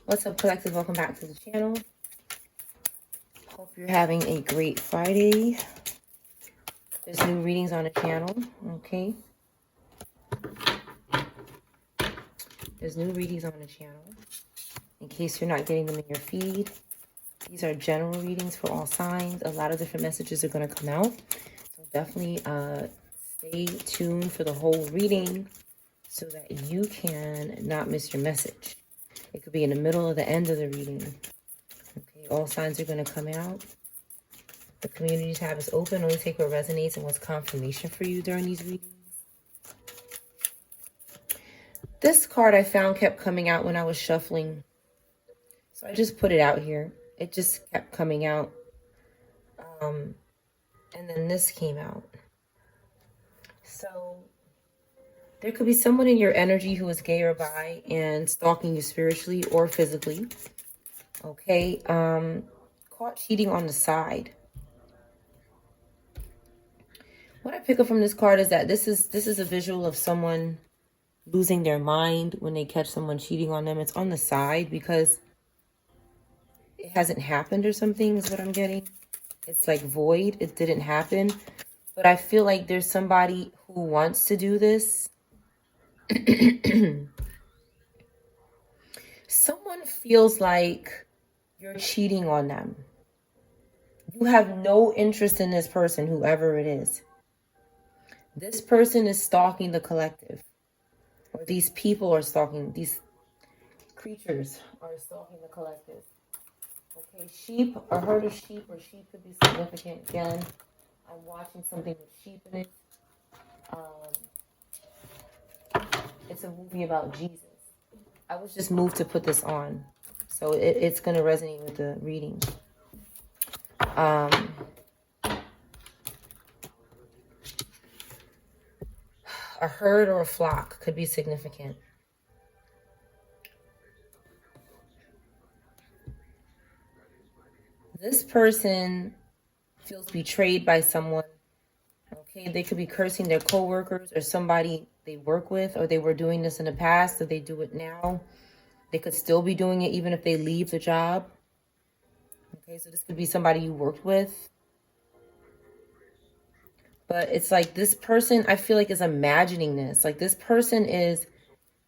What's up, collective? Welcome back to the channel. Hope you're having a great Friday. There's new readings on the channel, okay? There's new readings on the channel. In case you're not getting them in your feed, these are general readings for all signs. A lot of different messages are going to come out. So definitely stay tuned for the whole reading so that you can not miss your message. It could be in the middle or the end of the reading. Okay, all signs are going to come out. The community tab is open. Only take what resonates and what's confirmation for you during these readings. This card I found kept coming out when I was shuffling. So I just put it out here. It just kept coming out. And then this came out. So there could be someone in your energy who is gay or bi and stalking you spiritually or physically. Okay. Caught cheating on the side. What I pick up from this card is that this is a visual of someone losing their mind when they catch someone cheating on them. It's on the side because it hasn't happened or something is what I'm getting. It's like void. It didn't happen. But I feel like there's somebody who wants to do this. Someone feels like you're cheating on them. You have no interest in this person, whoever it is. This person is stalking the collective. Or these people are stalking, these creatures are stalking the collective. Okay, sheep, a herd of sheep or sheep could be significant. Again, I'm watching something with sheep in it. It's a movie about Jesus. I was just moved to put this on. So it's going to resonate with the reading. A herd or a flock could be significant. This person feels betrayed by someone. Okay, they could be cursing their coworkers or somebody they work with, or they were doing this in the past, or they do it now. They could still be doing it even if they leave the job. Okay, so this could be somebody you worked with. But it's like this person, I feel like, is imagining this. Like this person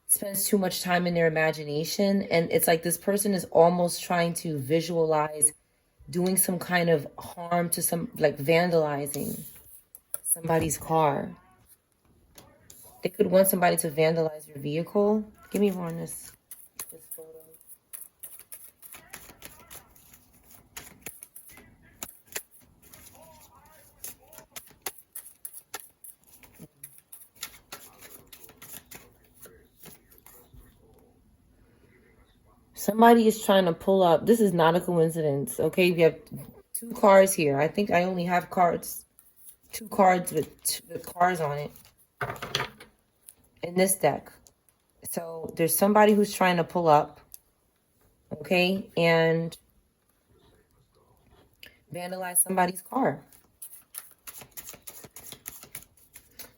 spends too much time in their imagination. And it's like this person is almost trying to visualize doing some kind of harm to some, like vandalizing somebody's car. They could want somebody to vandalize your vehicle. Give me more on this photo. Somebody is trying to pull up. This is not a coincidence. Okay, we have two cars here. I think I only have two cards with cars on it in this deck. So there's somebody who's trying to pull up, okay, and vandalize somebody's car.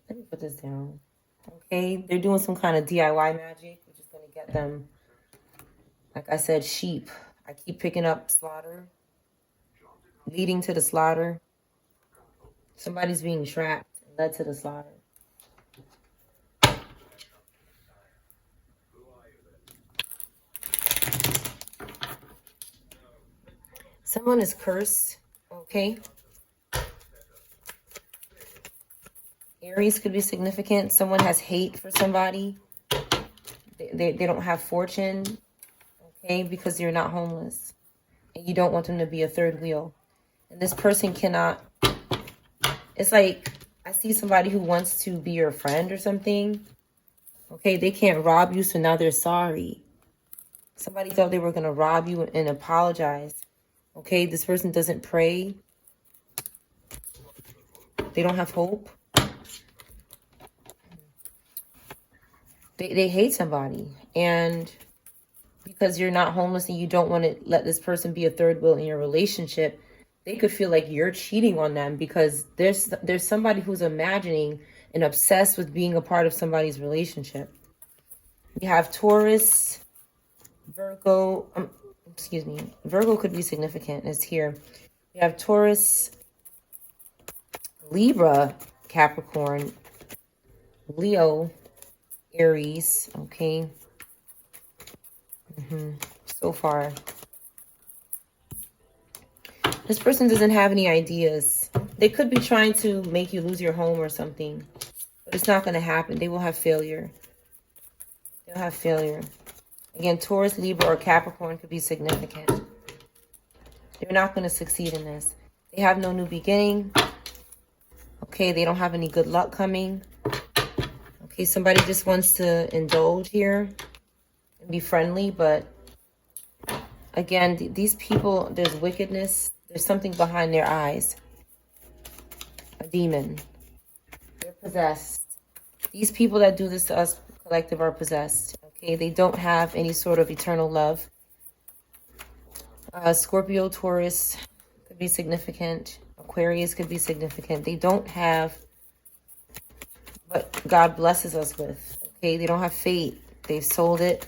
Let me put this down. Okay, they're doing some kind of DIY magic, which is going to get them, like I said, sheep. I keep picking up slaughter, leading to the slaughter. Somebody's being trapped and led to the slaughter. Someone is cursed, okay? Aries could be significant. Someone has hate for somebody. They don't have fortune, okay, because you're not homeless. And you don't want them to be a third wheel. And this person cannot... It's like, I see somebody who wants to be your friend or something. Okay, they can't rob you, so now they're sorry. Somebody thought they were going to rob you and apologize. Okay, this person doesn't pray. They don't have hope. They hate somebody. And because you're not homeless and you don't want to let this person be a third wheel in your relationship, they could feel like you're cheating on them because there's somebody who's imagining and obsessed with being a part of somebody's relationship. We have Taurus, Virgo, excuse me, Virgo could be significant. It's here. We have Taurus, Libra, Capricorn, Leo, Aries, okay? So far. This person doesn't have any ideas. They could be trying to make you lose your home or something. But it's not going to happen. They will have failure. They'll have failure. Again, Taurus, Libra, or Capricorn could be significant. They're not going to succeed in this. They have no new beginning. Okay, they don't have any good luck coming. Okay, somebody just wants to indulge here and be friendly, but again, these people, there's wickedness. There's something behind their eyes. A demon. They're possessed. These people that do this to us collective are possessed. Okay, they don't have any sort of eternal love. Scorpio, Taurus could be significant. Aquarius could be significant. They don't have what God blesses us with. Okay, they don't have faith. They've sold it.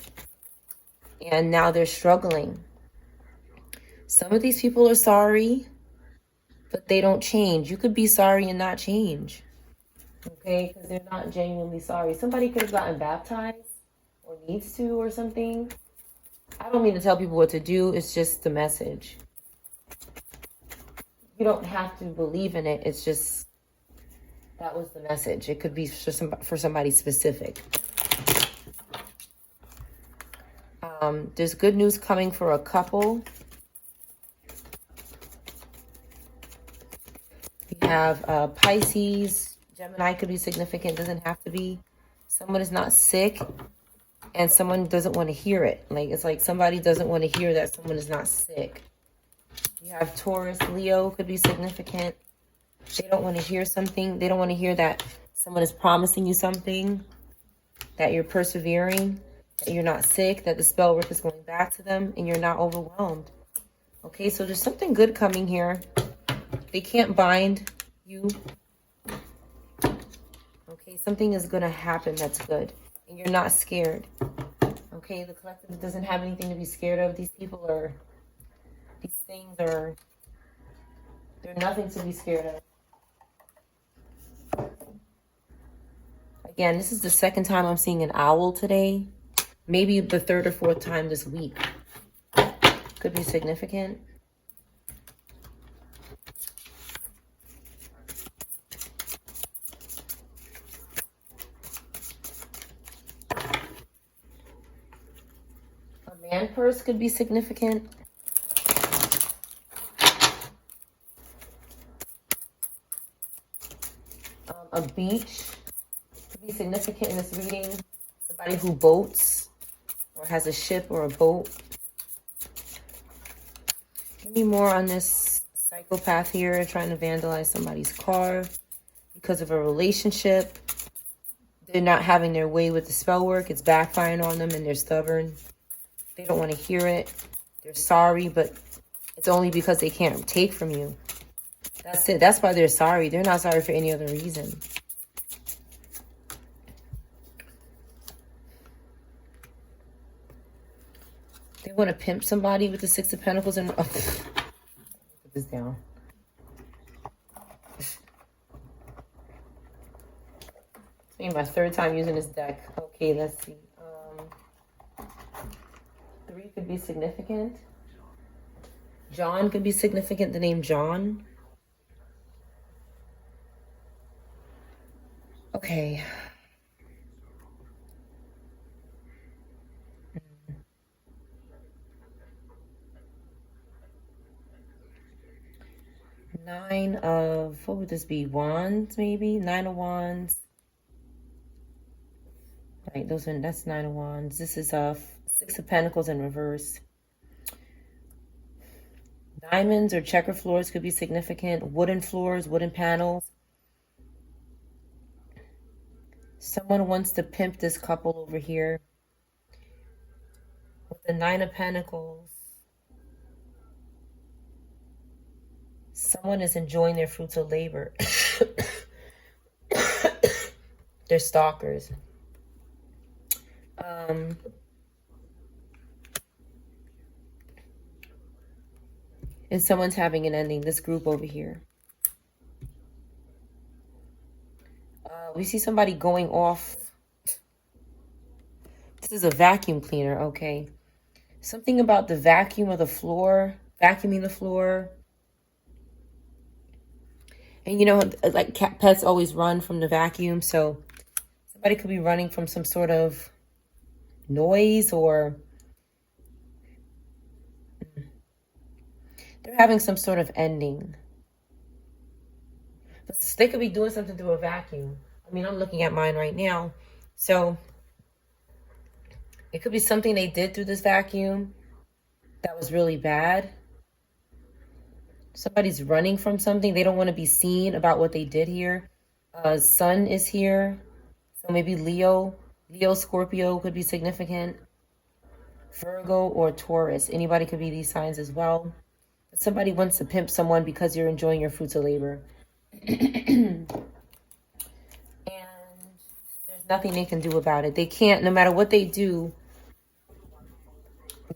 And now they're struggling. Some of these people are sorry, but they don't change. You could be sorry and not change. Okay, because they're not genuinely sorry. Somebody could have gotten baptized or needs to or something. I don't mean to tell people what to do. It's just the message. You don't have to believe in it. It's just, that was the message. It could be for somebody specific. There's good news coming for a couple. We have Pisces. Gemini could be significant. Doesn't have to be. Someone is not sick and someone doesn't want to hear it. Like, it's like somebody doesn't want to hear that someone is not sick. You have Taurus, Leo could be significant. They don't want to hear something. They don't want to hear that someone is promising you something, that you're persevering, that you're not sick, that the spell work is going back to them, and you're not overwhelmed. Okay, so there's something good coming here. They can't bind you. Okay, something is going to happen that's good, and you're not scared. Okay, the collective doesn't have anything to be scared of. These people are, these things are, they're nothing to be scared of. Again, this is the second time I'm seeing an owl today. Maybe the third or fourth time this week. Could be significant. A man purse could be significant. A beach could be significant in this reading. Somebody who boats or has a ship or a boat. Give me more on this psychopath here trying to vandalize somebody's car because of a relationship. They're not having their way with the spell work. It's backfiring on them and they're stubborn. They don't want to hear it. They're sorry, but it's only because they can't take from you. That's it. That's why they're sorry. They're not sorry for any other reason. They want to pimp somebody with the Six of Pentacles and... Oh, put this down. It's my third time using this deck. Okay, let's see. 3 could be significant. John could be significant. The name John. Okay. Nine of, what would this be? Wands, maybe? 9 of Wands. Right, that's 9 of Wands. This is 6 of Pentacles in reverse. Diamonds or checker floors could be significant. Wooden floors, wooden panels. Someone wants to pimp this couple over here. With the 9 of Pentacles. Someone is enjoying their fruits of labor. They're stalkers. And someone's having an ending, this group over here. We see somebody going off. This is a vacuum cleaner, okay. Something about the vacuum of the floor, vacuuming the floor. And you know, like pets always run from the vacuum, so somebody could be running from some sort of noise, or they're having some sort of ending. They could be doing something through a vacuum. I mean, I'm looking at mine right now. So it could be something they did through this vacuum that was really bad. Somebody's running from something. They don't want to be seen about what they did here. Sun is here. So maybe Leo, Scorpio could be significant. Virgo or Taurus. Anybody could be these signs as well. Somebody wants to pimp someone because you're enjoying your fruits of labor. And there's nothing they can do about it. They can't, no matter what they do,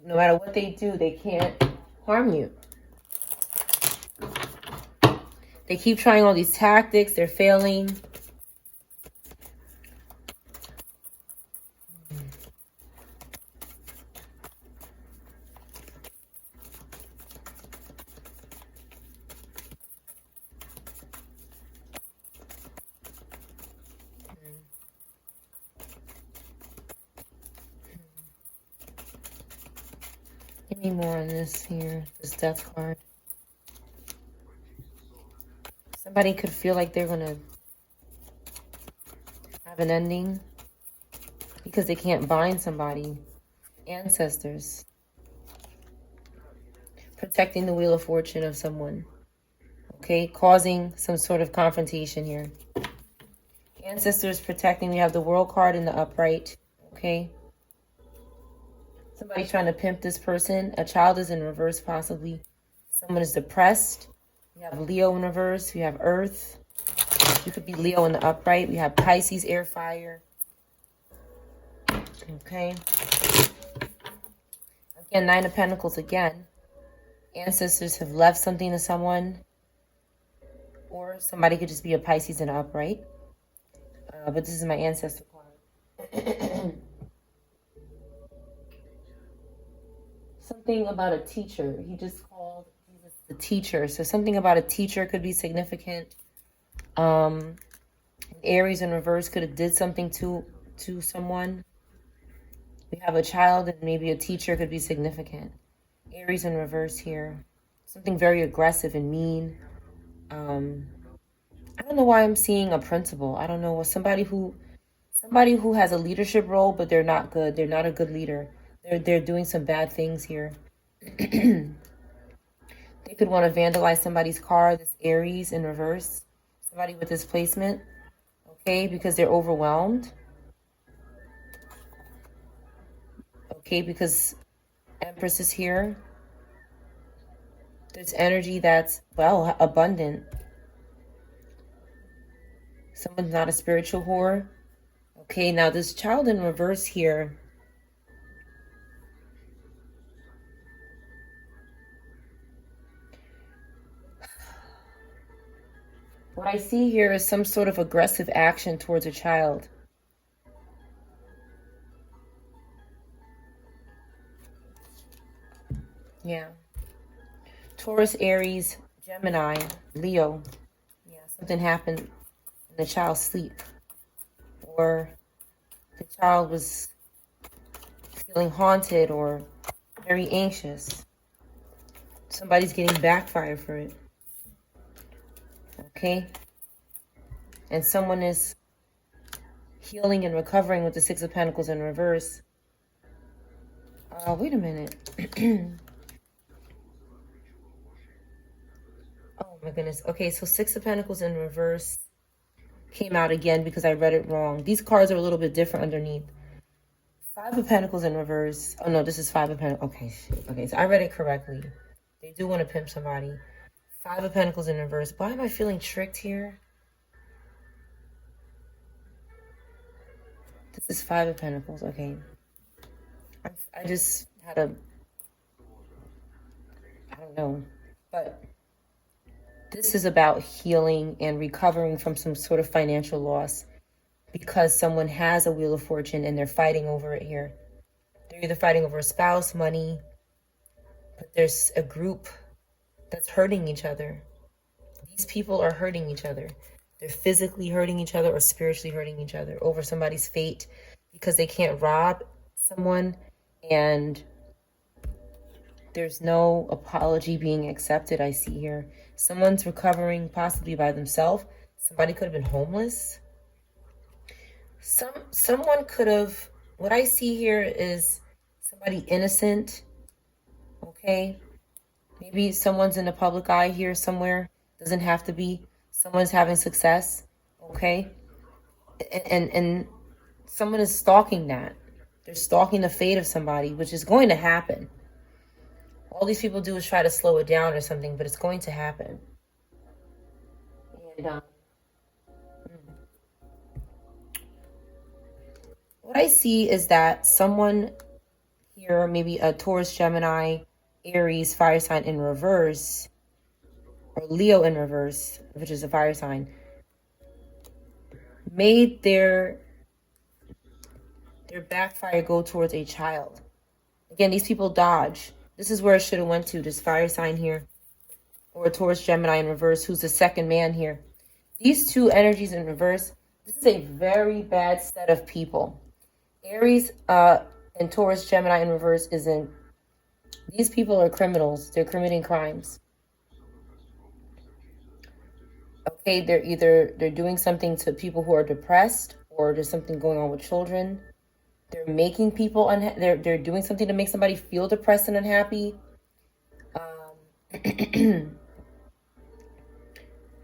they can't harm you. They keep trying all these tactics. They're failing. Give me more on this here, this death card. Somebody could feel like they're going to have an ending because they can't bind somebody. Ancestors. Protecting the wheel of fortune of someone. Okay, causing some sort of confrontation here. Ancestors protecting. We have the World card in the upright. Okay. Somebody trying to pimp this person. A child is in reverse possibly. Someone is depressed. We have Leo in reverse. We have Earth. You could be Leo in the upright. We have Pisces, air, fire. Okay. Again, Nine of Pentacles again. Ancestors have left something to someone. Or somebody could just be a Pisces in the upright. But this is my ancestor card. Something about a teacher. He just called Jesus the teacher. So something about a teacher could be significant. Aries in reverse could have did something to someone. We have a child and maybe a teacher could be significant. Aries in reverse here. Something very aggressive and mean. I don't know why I'm seeing a principal. I don't know. Somebody who has a leadership role, but they're not good. They're not a good leader. They're doing some bad things here. They could want to vandalize somebody's car. This Aries in reverse. Somebody with displacement. Okay, because they're overwhelmed. Okay, because Empress is here. There's energy that's, well, abundant. Someone's not a spiritual whore. Okay, now this child in reverse here. What I see here is some sort of aggressive action towards a child. Yeah. Taurus, Aries, Gemini, Leo. Yeah, something happened in the child's sleep. Or the child was feeling haunted or very anxious. Somebody's getting backfire for it. Okay? And someone is healing and recovering with the Six of Pentacles in reverse. Wait a minute. Oh my goodness. Okay, so Six of Pentacles in reverse came out again because I read it wrong. These cards are a little bit different underneath. Five of Pentacles in reverse. Oh no, this is Five of Pentacles. Okay, shit. Okay, so I read it correctly. They do want to pimp somebody. Five of Pentacles in reverse. Why am I feeling tricked here? This is Five of Pentacles. Okay. I just had a... I don't know. But this is about healing and recovering from some sort of financial loss because someone has a Wheel of Fortune and they're fighting over it here. They're either fighting over a spouse, money, but there's a group that's hurting each other. These people are hurting each other. They're physically hurting each other or spiritually hurting each other over somebody's fate because they can't rob someone and there's no apology being accepted, I see here. Someone's recovering possibly by themselves. Somebody could have been homeless. Someone could have, what I see here is somebody innocent, okay? Maybe someone's in the public eye here somewhere. Doesn't have to be. Someone's having success, okay? And someone is stalking that. They're stalking the fate of somebody, which is going to happen. All these people do is try to slow it down or something, but it's going to happen. And what I see is that someone here, maybe a Taurus, Gemini, Aries, fire sign in reverse, or Leo in reverse, which is a fire sign, made their backfire go towards a child. Again, these people dodge. This is where it should have went to, this fire sign here, or a Taurus, Gemini in reverse, who's the second man here. These two energies in reverse, this is a very bad set of people. Aries and Taurus, Gemini in reverse isn't. These people are criminals. They're committing crimes. Okay, they're doing something to people who are depressed, or there's something going on with children. They're making people they're doing something to make somebody feel depressed and unhappy.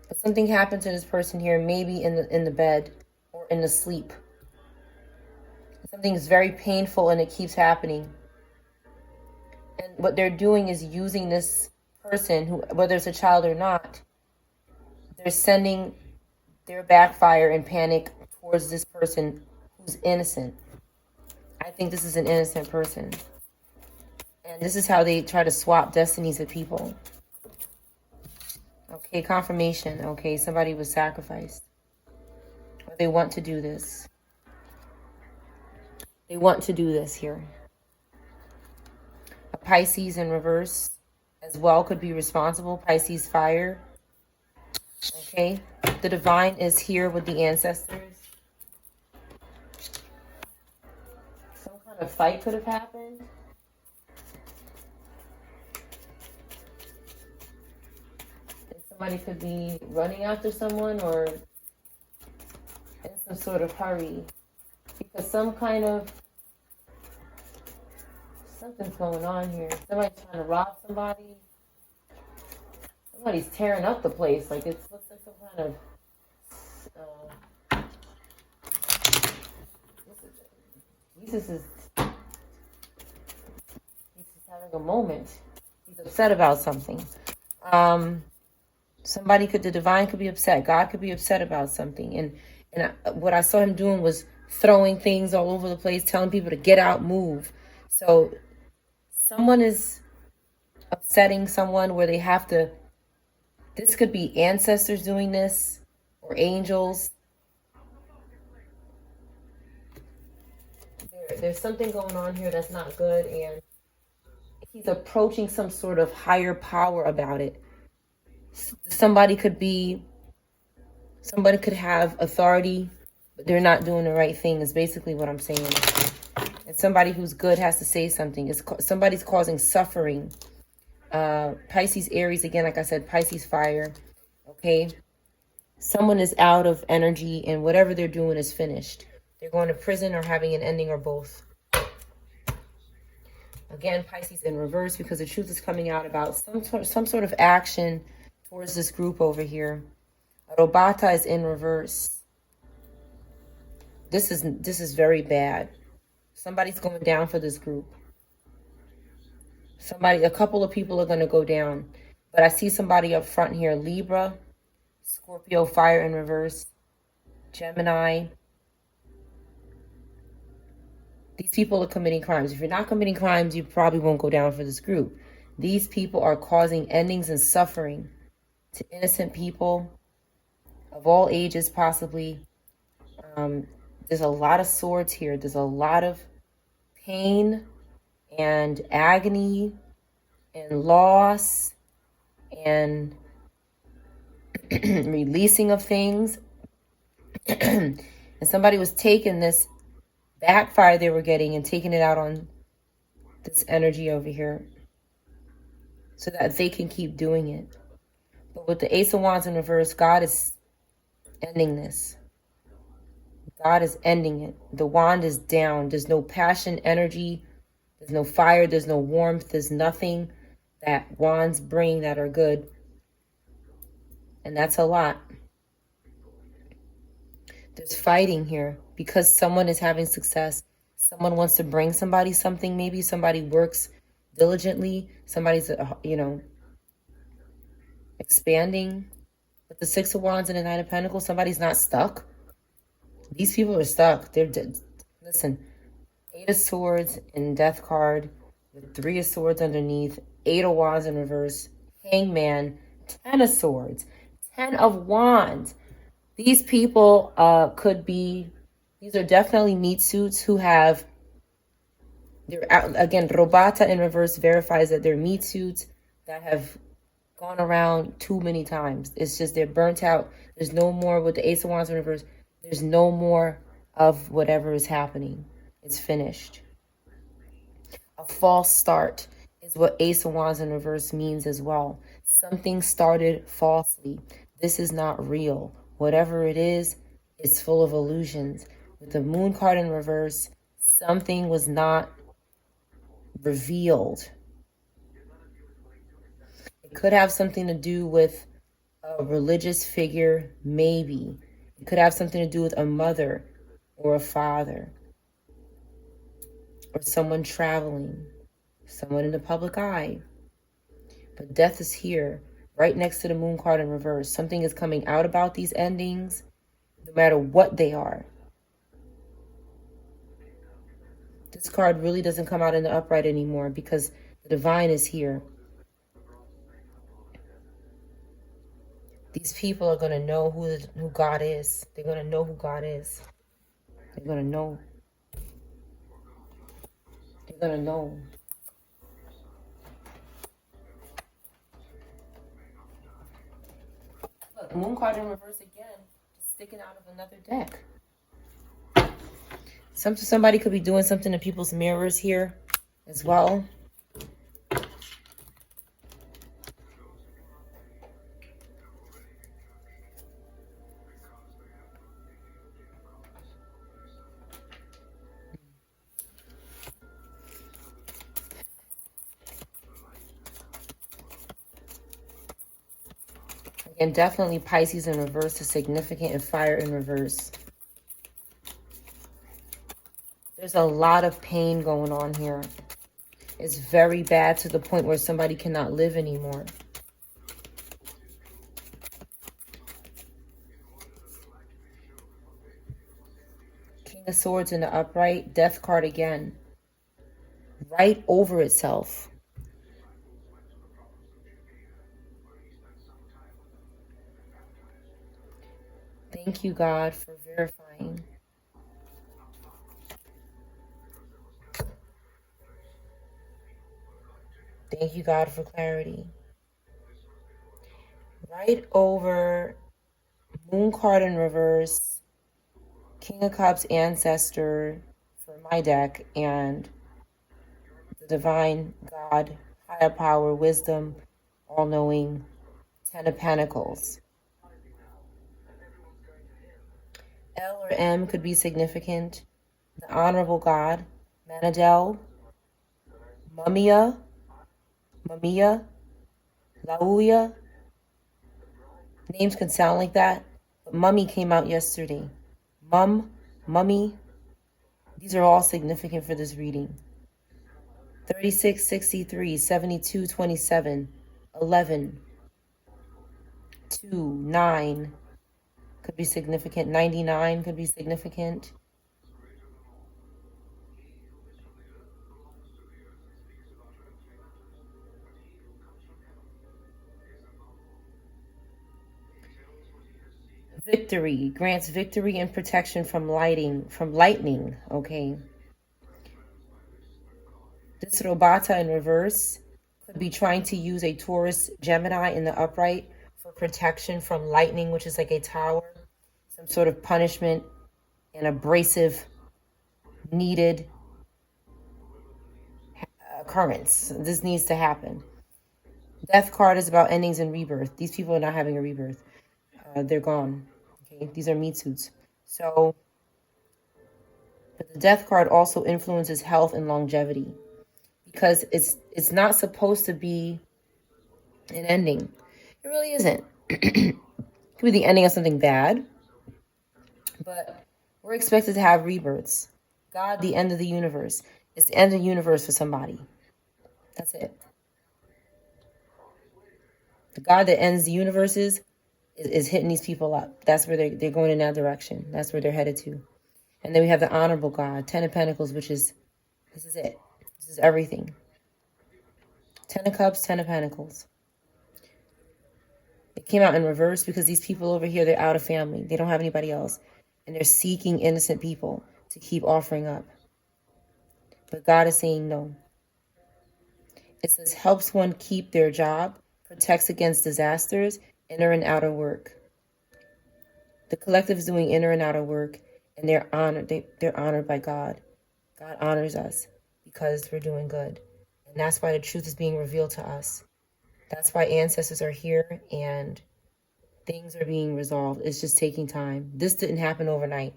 But something happened to this person here, maybe in the bed or in the sleep. Something is very painful and it keeps happening. And what they're doing is using this person, who, whether it's a child or not, they're sending their backfire and panic towards this person who's innocent. I think this is an innocent person. And this is how they try to swap destinies of people. Okay, confirmation. Okay, somebody was sacrificed. Or they want to do this. They want to do this here. A Pisces in reverse as well could be responsible. Pisces fire. Okay, the divine is here with the ancestors. Some kind of fight could have happened. And somebody could be running after someone or in some sort of hurry. Because some kind of, something's going on here. Somebody's trying to rob somebody. Somebody's tearing up the place. Like it looks like some kind of, Jesus is having a moment. He's upset about something. Somebody the divine could be upset. God could be upset about something. And what I saw him doing was throwing things all over the place, telling people to get out, move. So someone is upsetting someone where they have to, this could be ancestors doing this or angels. There's something going on here that's not good, and he's approaching some sort of higher power about it. Somebody could have authority, but they're not doing the right thing, is basically what I'm saying. And somebody who's good has to say something. Somebody's causing suffering. Pisces, Aries, again, like I said, Pisces fire. Okay. Someone is out of energy and whatever they're doing is finished. They're going to prison or having an ending or both. Again, Pisces in reverse because the truth is coming out about some sort of action towards this group over here. Robata is in reverse. This is very bad. Somebody's going down for this group. A couple of people are going to go down. But I see somebody up front here. Libra, Scorpio, fire in reverse, Gemini. These people are committing crimes. If you're not committing crimes, you probably won't go down for this group. These people are causing endings and suffering to innocent people of all ages, possibly. There's a lot of swords here. There's a lot of pain and agony and loss and releasing of things. And somebody was taking this backfire they were getting and taking it out on this energy over here so that they can keep doing it. But with the Ace of Wands in reverse, God is ending this. God is ending it. The wand is down. There's no passion, energy. There's no fire. There's no warmth. There's nothing that wands bring that are good. And that's a lot. There's fighting here because someone is having success. Someone wants to bring somebody something. Maybe somebody works diligently. Somebody's, expanding. With the Six of Wands and the Nine of Pentacles, somebody's not stuck. These people are stuck. They're dead. Listen, Eight of Swords in Death card with Three of Swords underneath, Eight of Wands in reverse, Hangman, 10 of Swords, 10 of Wands. These people could be, these are definitely meat suits who have, they're out, again, Robata in reverse verifies that they're meat suits that have gone around too many times. It's just they're burnt out. There's no more with the Ace of Wands in reverse. There's no more of whatever is happening. It's finished. A false start is what Ace of Wands in reverse means as well. Something started falsely. This is not real. Whatever it is full of illusions. With the Moon card in reverse, something was not revealed. It could have something to do with a religious figure, maybe. It could have something to do with a mother or a father or someone traveling, someone in the public eye. But death is here, right next to the Moon card in reverse. Something is coming out about these endings, no matter what they are. This card really doesn't come out in the upright anymore because the divine is here. These people are going to know who God is. They're going to know who God is. They're going to know. They're going to know. Look, Moon card in reverse again, just sticking out of another deck. Somebody could be doing something to people's mirrors here as well. Again, definitely Pisces in reverse is significant, and fire in reverse. There's a lot of pain going on here. It's very bad to the point where somebody cannot live anymore. King of Swords in the upright, Death card again. Right over itself. Thank you, God, for verifying. Thank you, God, for clarity. Right over Moon card in reverse, King of Cups, Ancestor for my deck, and the Divine God, Higher Power, Wisdom, All-Knowing, 10 of Pentacles. L or M could be significant. The Honorable God, Manadel, Mumia, Lauya. Names can sound like that, but Mummy came out yesterday. Mummy. These are all significant for this reading. 36, 63, 72, 27, 11, 2, 9 could be significant. 99 could be significant. Victory. Grants victory and protection from lightning. Okay. This Robata in reverse could be trying to use a Taurus Gemini in the upright for protection from lightning, which is like a tower, some sort of punishment, an abrasive, needed occurrence. This needs to happen. Death card is about endings and rebirth. These people are not having a rebirth. They're gone. Okay, these are meat suits. So, but the death card also influences health and longevity because it's not supposed to be an ending. It really isn't. It could be the ending of something bad, but we're expected to have rebirths. God, the end of the universe. It's the end of the universe for somebody. That's it. The God that ends the universes is hitting these people up. That's where they're going in that direction. That's where they're headed to. And then we have the honorable God, 10 of Pentacles, which is, this is it. This is everything. 10 of Cups, 10 of Pentacles. It came out in reverse because these people over here, they're out of family. They don't have anybody else. And they're seeking innocent people to keep offering up. But God is saying no. It says, helps one keep their job, protects against disasters, inner and outer work. The collective is doing inner and outer work, and they're honored. They're honored by God. God honors us because we're doing good. And that's why the truth is being revealed to us. That's why ancestors are here and things are being resolved. It's just taking time. This didn't happen overnight.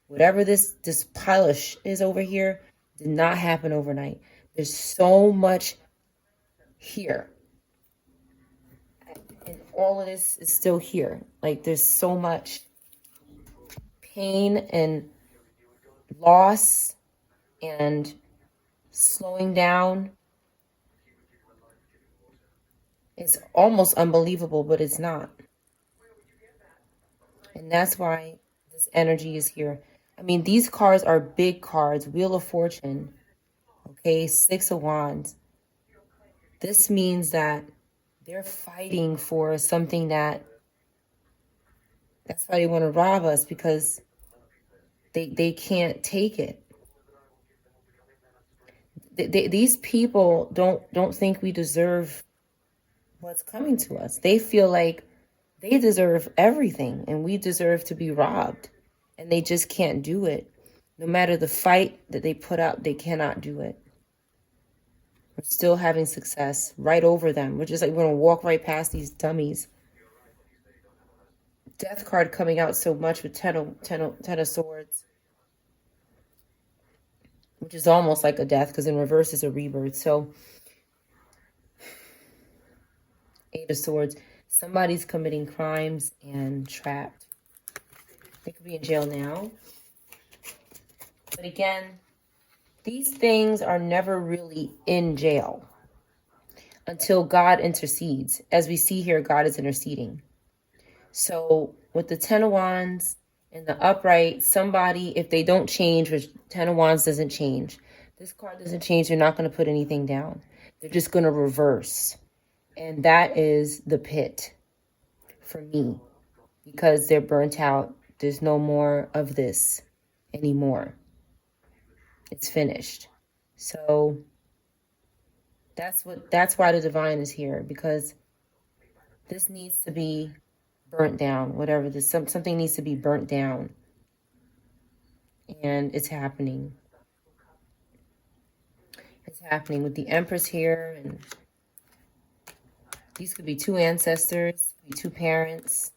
Whatever this pile of is over here did not happen overnight. There's so much here. And all of this is still here. Like there's so much pain and loss and slowing down. It's almost unbelievable, but it's not. And that's why this energy is here. I mean, these cards are big cards. Wheel of Fortune. Okay, 6 of Wands. This means that they're fighting for something that's why they want to rob us, because they can't take it. These people don't think we deserve what's coming to us. They feel like they deserve everything and we deserve to be robbed, and they just can't do it. No matter the fight that they put up, they cannot do it. We're still having success right over them. We're just like, we're going to walk right past these dummies. Death card coming out so much with 10 of Swords, which is almost like a death because in reverse is a rebirth. So 8 of Swords. Somebody's committing crimes and trapped. They could be in jail now. But again, these things are never really in jail until God intercedes. As we see here, God is interceding. So with the 10 of Wands in the upright, somebody, if they don't change, which 10 of Wands doesn't change, this card doesn't change, they're not going to put anything down. They're just going to reverse. And that is the pit for me, because they're burnt out. There's no more of this anymore. It's finished. So that's why the divine is here, because this needs to be burnt down. Whatever this, something needs to be burnt down, and it's happening. It's happening with the Empress here, and these could be 2 ancestors, could be 2 parents,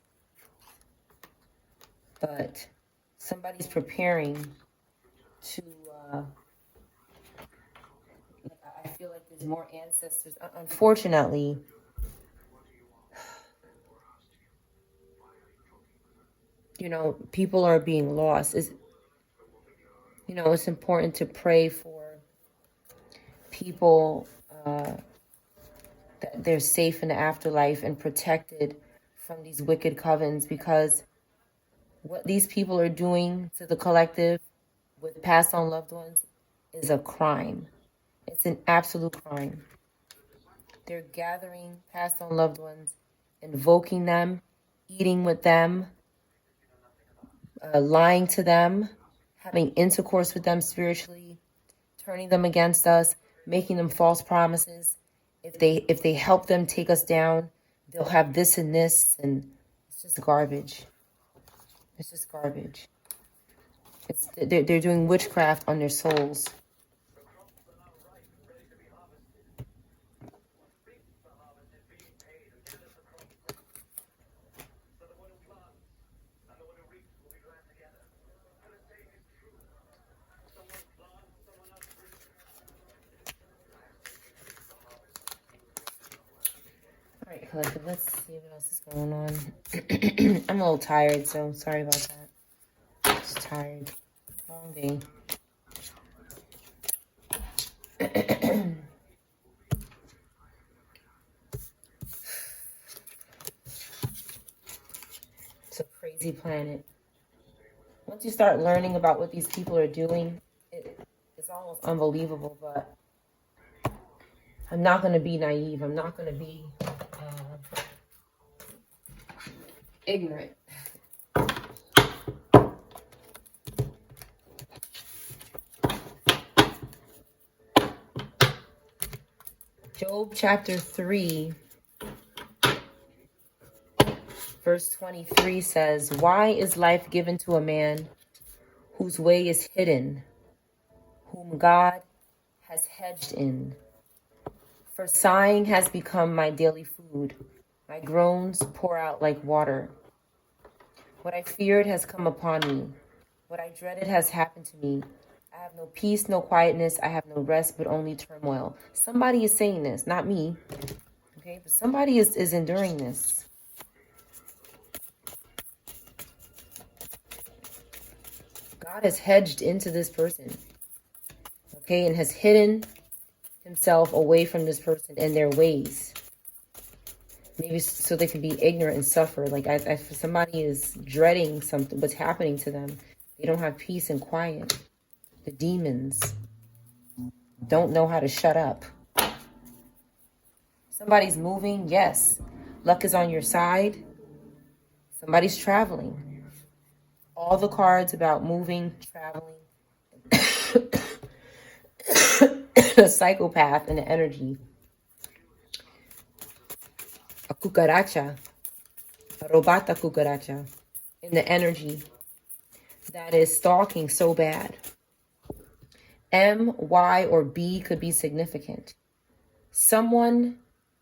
but somebody's preparing to. I feel like there's more ancestors. Unfortunately, people are being lost. It's important to pray for people that they're safe in the afterlife and protected from these wicked covens, because what these people are doing to the collective with passed on loved ones is a crime. It's an absolute crime. They're gathering passed on loved ones, invoking them, eating with them, lying to them, having intercourse with them spiritually, turning them against us, making them false promises. If they help them take us down, they'll have this and this, and it's just garbage. It's just garbage. They're doing witchcraft on their souls. All right, collective, let's see what else is going on. I'm a little tired, so sorry about that. Just tired. Long day. It's a crazy planet. Once you start learning about what these people are doing, it's almost unbelievable, but I'm not going to be naive. I'm not going to be ignorant. Job chapter 3, verse 23 says, "Why is life given to a man whose way is hidden, whom God has hedged in? For sighing has become my daily food. My groans pour out like water. What I feared has come upon me. What I dreaded has happened to me. I have no peace, no quietness. I have no rest, but only turmoil." Somebody is saying this, not me. Okay, but somebody is enduring this. God has hedged into this person. Okay, and has hidden himself away from this person and their ways. Maybe so they can be ignorant and suffer. Like if somebody is dreading something, what's happening to them, they don't have peace and quiet. The demons don't know how to shut up. Somebody's moving, yes. Luck is on your side. Somebody's traveling. All the cards about moving, traveling, a psychopath and the energy. A cucaracha. A robata cucaracha. In the energy that is stalking so bad. M, Y, or B could be significant. Someone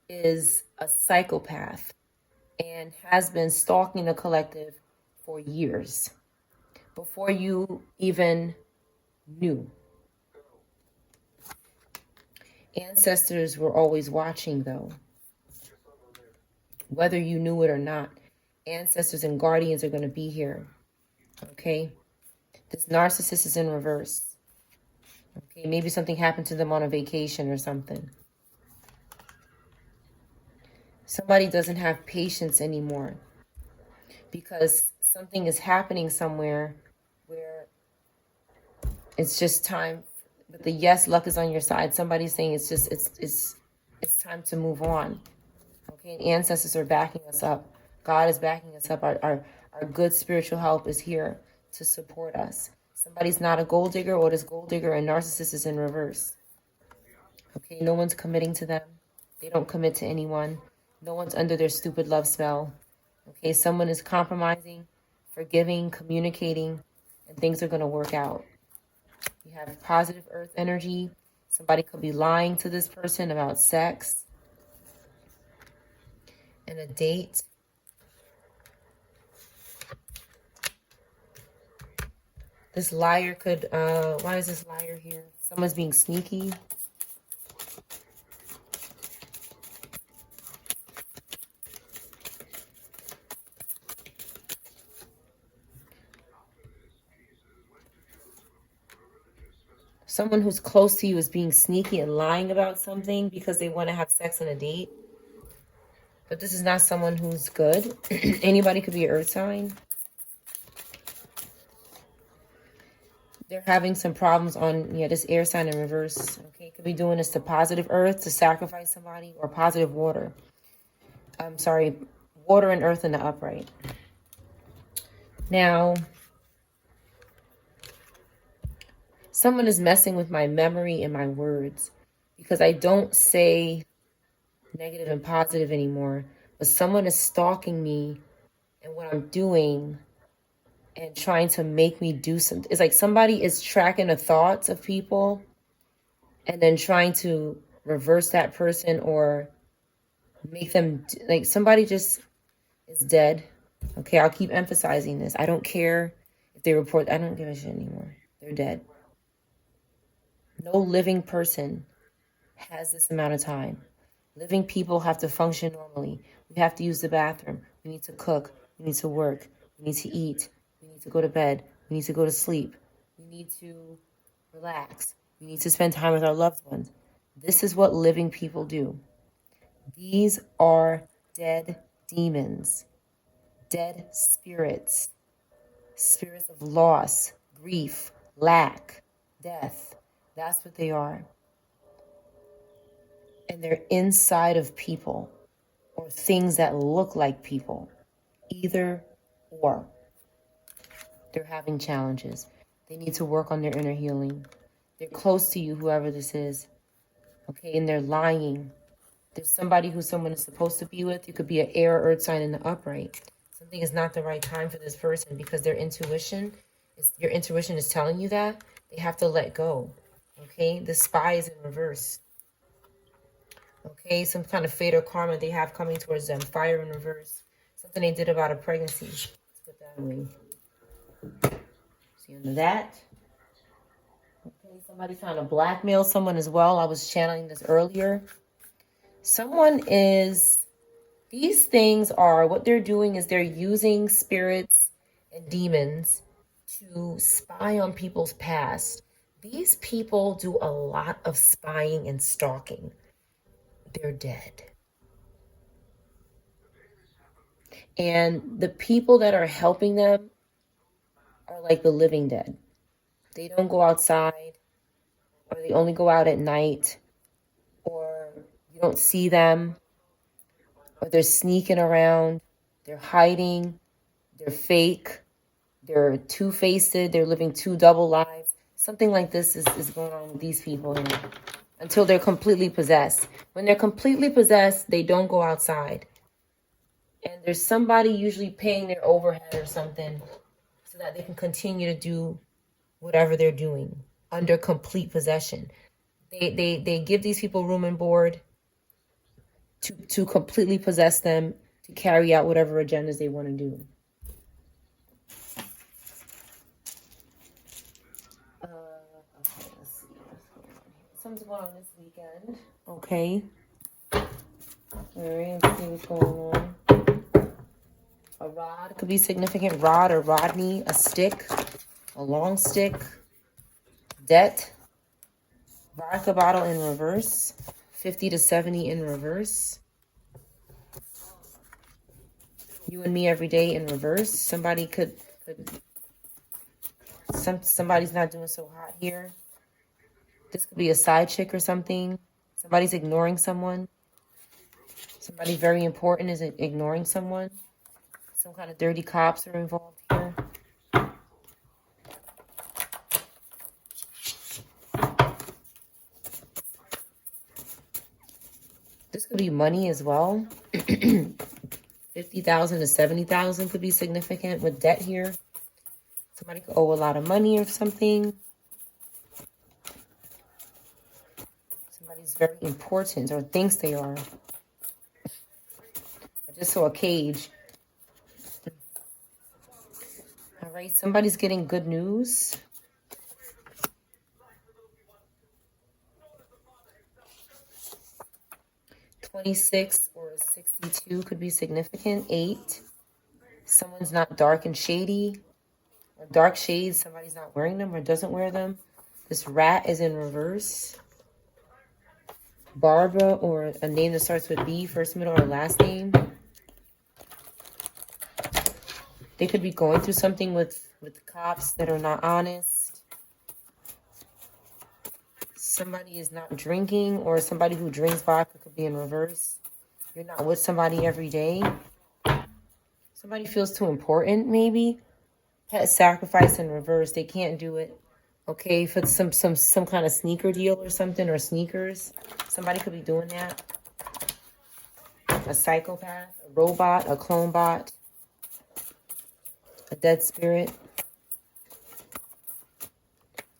is a psychopath and has been stalking the collective for years before you even knew. Ancestors were always watching, though. Whether you knew it or not, ancestors and guardians are going to be here. Okay? This narcissist is in reverse. Okay, maybe something happened to them on a vacation or something. Somebody doesn't have patience anymore because something is happening somewhere where it's just time. But the yes, luck is on your side. Somebody's saying it's time to move on. Okay, and ancestors are backing us up. God is backing us up. Our good spiritual help is here to support us. Somebody's not a gold digger, or this gold digger and narcissist is in reverse. Okay, no one's committing to them. They don't commit to anyone. No one's under their stupid love spell. Okay, someone is compromising, forgiving, communicating, and things are going to work out. You have positive earth energy. Somebody could be lying to this person about sex and a date. This liar could, why is this liar here? Someone's being sneaky. Someone who's close to you is being sneaky and lying about something because they want to have sex on a date. But this is not someone who's good. Anybody could be an earth sign. They're having some problems on, this air sign in reverse. Okay, could be doing this to positive earth to sacrifice somebody, or positive water. I'm sorry, water and earth in the upright. Now, Someone is messing with my memory and my words because I don't say negative and positive anymore. But someone is stalking me and what I'm doing and trying to make me do something. It's like somebody is tracking the thoughts of people and then trying to reverse that person or make them, like, somebody just is dead. Okay, I'll keep emphasizing this. I don't care if they report. I don't give a shit anymore. They're dead. No living person has this amount of time. Living people have to function normally. We have to use the bathroom. We need to cook. We need to work. We need to eat. We need to go to bed. We need to go to sleep. We need to relax. We need to spend time with our loved ones. This is what living people do. These are dead demons, dead spirits, spirits of loss, grief, lack, death. That's what they are. And they're inside of people or things that look like people. Either or. They're having challenges. They need to work on their inner healing. They're close to you, whoever this is. Okay, and they're lying. There's somebody who someone is supposed to be with. You could be an air or earth sign in the upright. Something is not the right time for this person because your intuition is telling you that. They have to let go. Okay, the spy is in reverse. Okay, some kind of fate or karma they have coming towards them. Fire in reverse. Something they did about a pregnancy. Let's put that away. See under that. Okay, somebody's trying to blackmail someone as well. I was channeling this earlier. These things are, what they're doing is they're using spirits and demons to spy on people's past. These people do a lot of spying and stalking. They're dead. And the people that are helping them are like the living dead. They don't go outside, or they only go out at night, or you don't see them, or they're sneaking around, they're hiding, they're fake, they're two-faced, they're living two double lives. Something like this is going on with these people here until they're completely possessed. When they're completely possessed, they don't go outside. And there's somebody usually paying their overhead or something so that they can continue to do whatever they're doing under complete possession. They give these people room and board to completely possess them, to carry out whatever agendas they want to do. Okay, let's see what's going on here. Something's going on this weekend. Okay. All right, let's see what's going on. A rod could be significant. Rod or Rodney. A stick. A long stick. Debt. Vodka bottle in reverse. 50 to 70 in reverse. You and me every day in reverse. Somebody somebody's not doing so hot here. This could be a side chick or something. Somebody's ignoring someone. Somebody very important is ignoring someone. Some kind of dirty cops are involved here. This could be money as well. 50,000 to 70,000 could be significant with debt here. Somebody could owe a lot of money or something. Somebody's very important or thinks they are. I just saw a cage. All right, somebody's getting good news. $26 or 62 could be significant. 8. Someone's not dark and shady. Or dark shades, somebody's not wearing them or doesn't wear them. This rat is in reverse. Barbara or a name that starts with B, first, middle, or last name. They could be going through something with cops that are not honest. Somebody is not drinking, or somebody who drinks vodka could be in reverse. You're not with somebody every day. Somebody feels too important, maybe. Pet sacrifice in reverse. They can't do it. Okay, for some kind of sneaker deal or something, or sneakers. Somebody could be doing that. A psychopath, a robot, a clone bot, a dead spirit.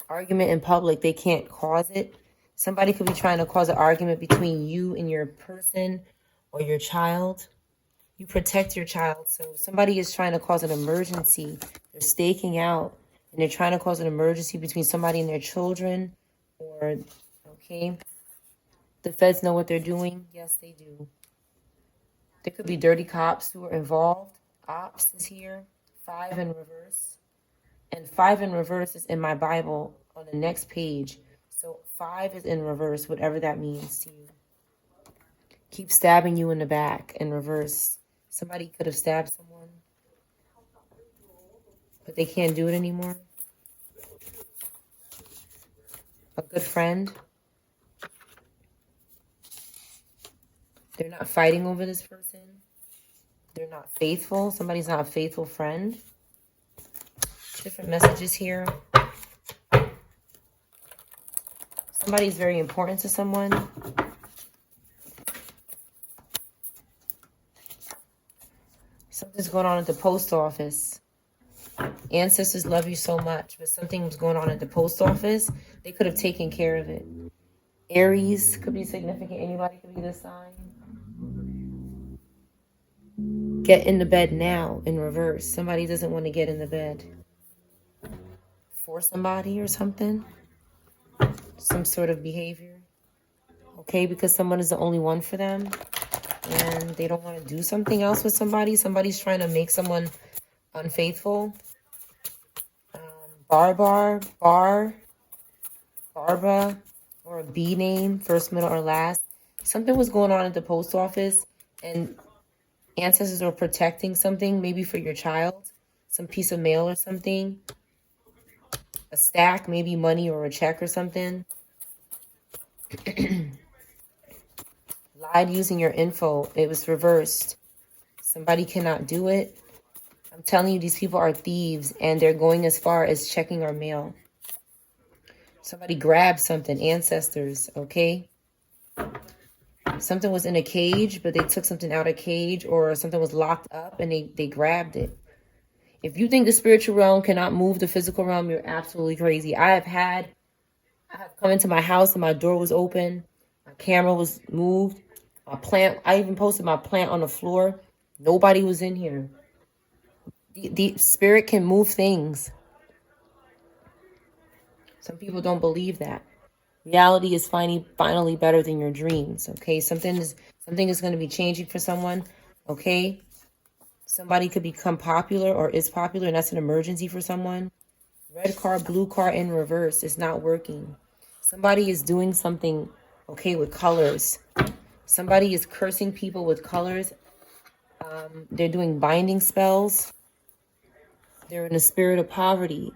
Argument in public, they can't cause it. Somebody could be trying to cause an argument between you and your person or your child. You protect your child. So somebody is trying to cause an emergency. They're staking out and they're trying to cause an emergency between somebody and their children. Or, okay, the feds know what they're doing. Yes, they do. There could be dirty cops who are involved. Ops is here. 5 in reverse. And 5 in reverse is in my Bible on the next page. So 5 is in reverse, whatever that means to you. Keep stabbing you in the back in reverse. Somebody could have stabbed someone, but they can't do it anymore. A good friend. They're not fighting over this person. They're not faithful. Somebody's not a faithful friend. Different messages here. Somebody's very important to someone. Something's going on at the post office. Ancestors love you so much, but something was going on at the post office. They could have taken care of it. Aries could be significant. Anybody could be this sign. Get in the bed now in reverse. Somebody doesn't want to get in the bed. For somebody or something. Some sort of behavior. Okay, because someone is the only one for them. And they don't want to do something else with somebody. Somebody's trying to make someone unfaithful. Barbara, or a B name, first, middle, or last. Something was going on at the post office, and ancestors were protecting something, maybe for your child, some piece of mail or something, a stack, maybe money or a check or something. Lied using your info. It was reversed. Somebody cannot do it. I'm telling you, these people are thieves, and they're going as far as checking our mail. Somebody grabbed something, ancestors, okay? Something was in a cage, but they took something out of cage, or something was locked up and they grabbed it. If you think the spiritual realm cannot move the physical realm, you're absolutely crazy. I have come into my house and my door was open. My camera was moved. My plant, I even posted my plant on the floor. Nobody was in here. The spirit can move things. Some people don't believe that. Reality is finally better than your dreams, okay? Something is going to be changing for someone, okay? Somebody could become popular or is popular, and that's an emergency for someone. Red car, blue car in reverse. It's not working. Somebody is doing something, okay, with colors. Somebody is cursing people with colors. They're doing binding spells. They're in a spirit of poverty,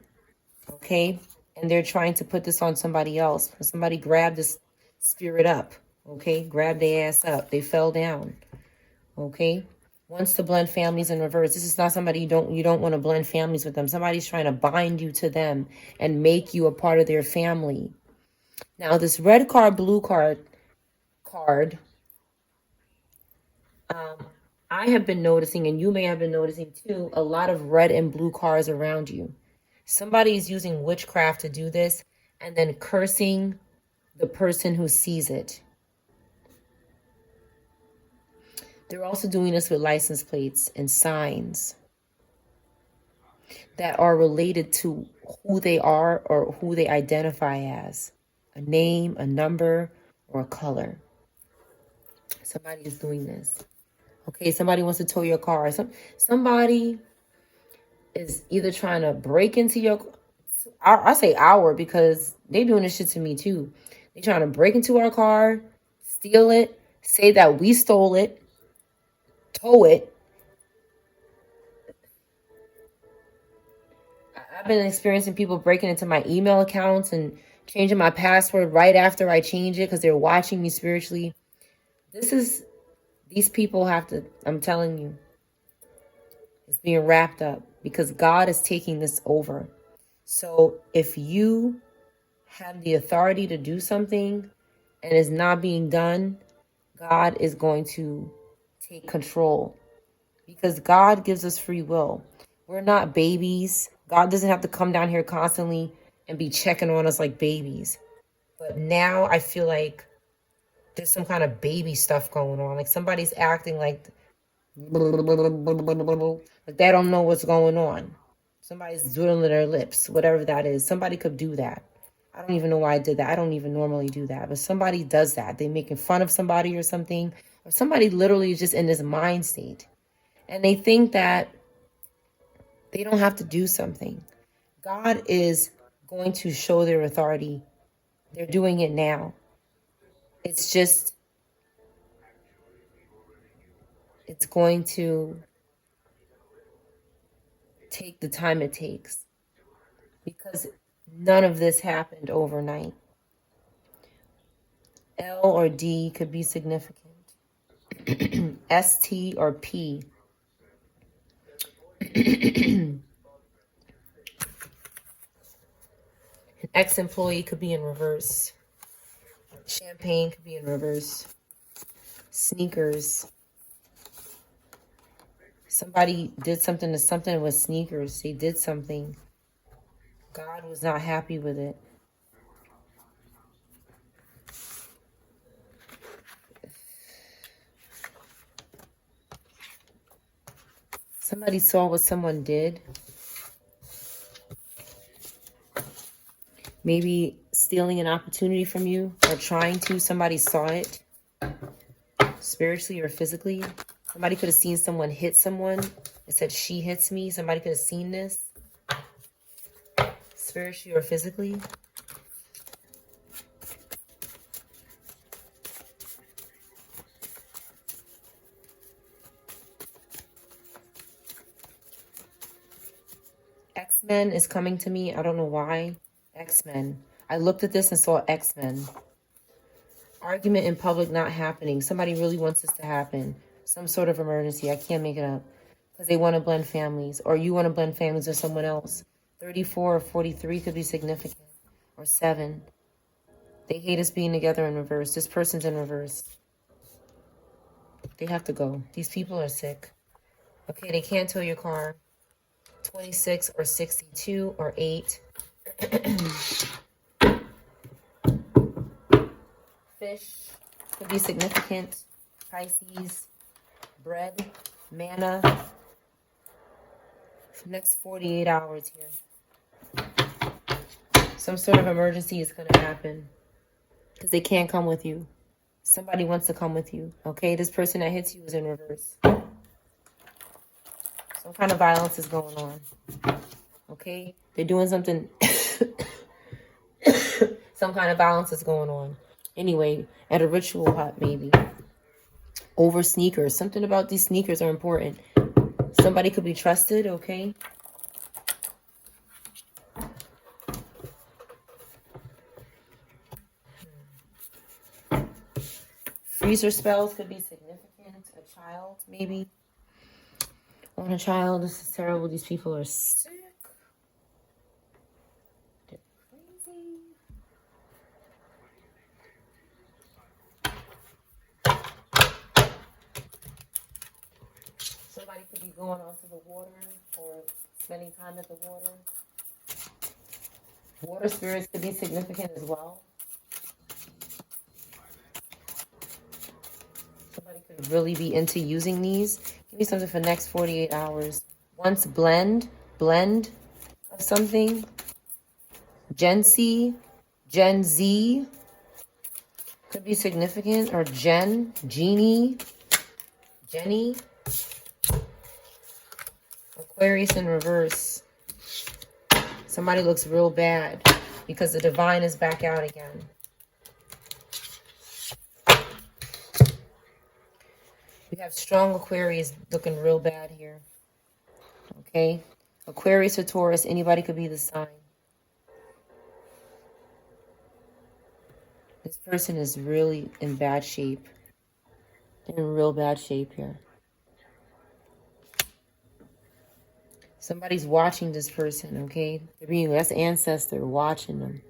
okay? And they're trying to put this on somebody else. Somebody grabbed this spirit up, okay? Grabbed their ass up. They fell down, okay? Wants to blend families in reverse. This is not somebody you don't want to blend families with them. Somebody's trying to bind you to them and make you a part of their family. Now, this red card, blue card, I have been noticing, and you may have been noticing too, a lot of red and blue cards around you. Somebody is using witchcraft to do this and then cursing the person who sees it. They're also doing this with license plates and signs that are related to who they are or who they identify as. A name, a number, or a color. Somebody is doing this. Okay, somebody wants to tow your car. Somebody is either trying to break into your... I say our because they're doing this shit to me too. They're trying to break into our car, steal it, say that we stole it, tow it. I've been experiencing people breaking into my email accounts and changing my password right after I change it because they're watching me spiritually. These people have to, I'm telling you, it's being wrapped up because God is taking this over. So if you have the authority to do something and it's not being done, God is going to take control, because God gives us free will. We're not babies. God doesn't have to come down here constantly and be checking on us like babies. But now I feel like there's some kind of baby stuff going on. Like somebody's acting like they don't know what's going on. Somebody's dwindling their lips, whatever that is. Somebody could do that. I don't even know why I did that. I don't even normally do that. But somebody does that. They making fun of somebody or something. Or somebody literally is just in this mind state. And they think that they don't have to do something. God is going to show their authority. They're doing it now. It's just, it's going to take the time it takes, because none of this happened overnight. L or D could be significant. S, T, or P. An ex-employee could be in reverse. Champagne could be in reverse. Sneakers. Somebody did something to something with sneakers. They did something. God was not happy with it. Somebody saw what someone did. Maybe stealing an opportunity from you or trying to. Somebody saw it spiritually or physically. Somebody could have seen someone hit someone. It said, she hits me. Somebody could have seen this spiritually or physically. X-Men is coming to me. I don't know why. X-Men. I looked at this and saw X-Men. Argument in public not happening. Somebody really wants this to happen. Some sort of emergency. I can't make it up. Because they want to blend families. Or you want to blend families with someone else. 34 or 43 could be significant. Or 7. They hate us being together in reverse. This person's in reverse. They have to go. These people are sick. Okay, they can't tow your car. 26 or 62 or 8. Fish could be significant. Pisces. Bread. Manna. For the next 48 hours here. Some sort of emergency is going to happen. Because they can't come with you. Somebody wants to come with you. Okay, this person that hits you is in reverse. Some kind of violence is going on. Okay, they're doing something. Some kind of violence is going on. Anyway, at a ritual hut maybe. Over sneakers. Something about these sneakers are important. Somebody could be trusted, okay? Freezer spells could be significant. A child, maybe. On a child, this is terrible. These people are sick. They're crazy. Somebody could be going onto the water or spending time at the water. Water spirits could be significant as well. Somebody could really be into using these. Give me something for next 48 hours. Once blend of something. Gen C, Gen Z could be significant. Or Jenny. Aquarius in reverse. Somebody looks real bad because the divine is back out again. We have strong Aquarius looking real bad here. Okay? Aquarius or Taurus, anybody could be the sign. This person is really in bad shape. They're in real bad shape here. Somebody's watching this person, okay? That's ancestor watching them.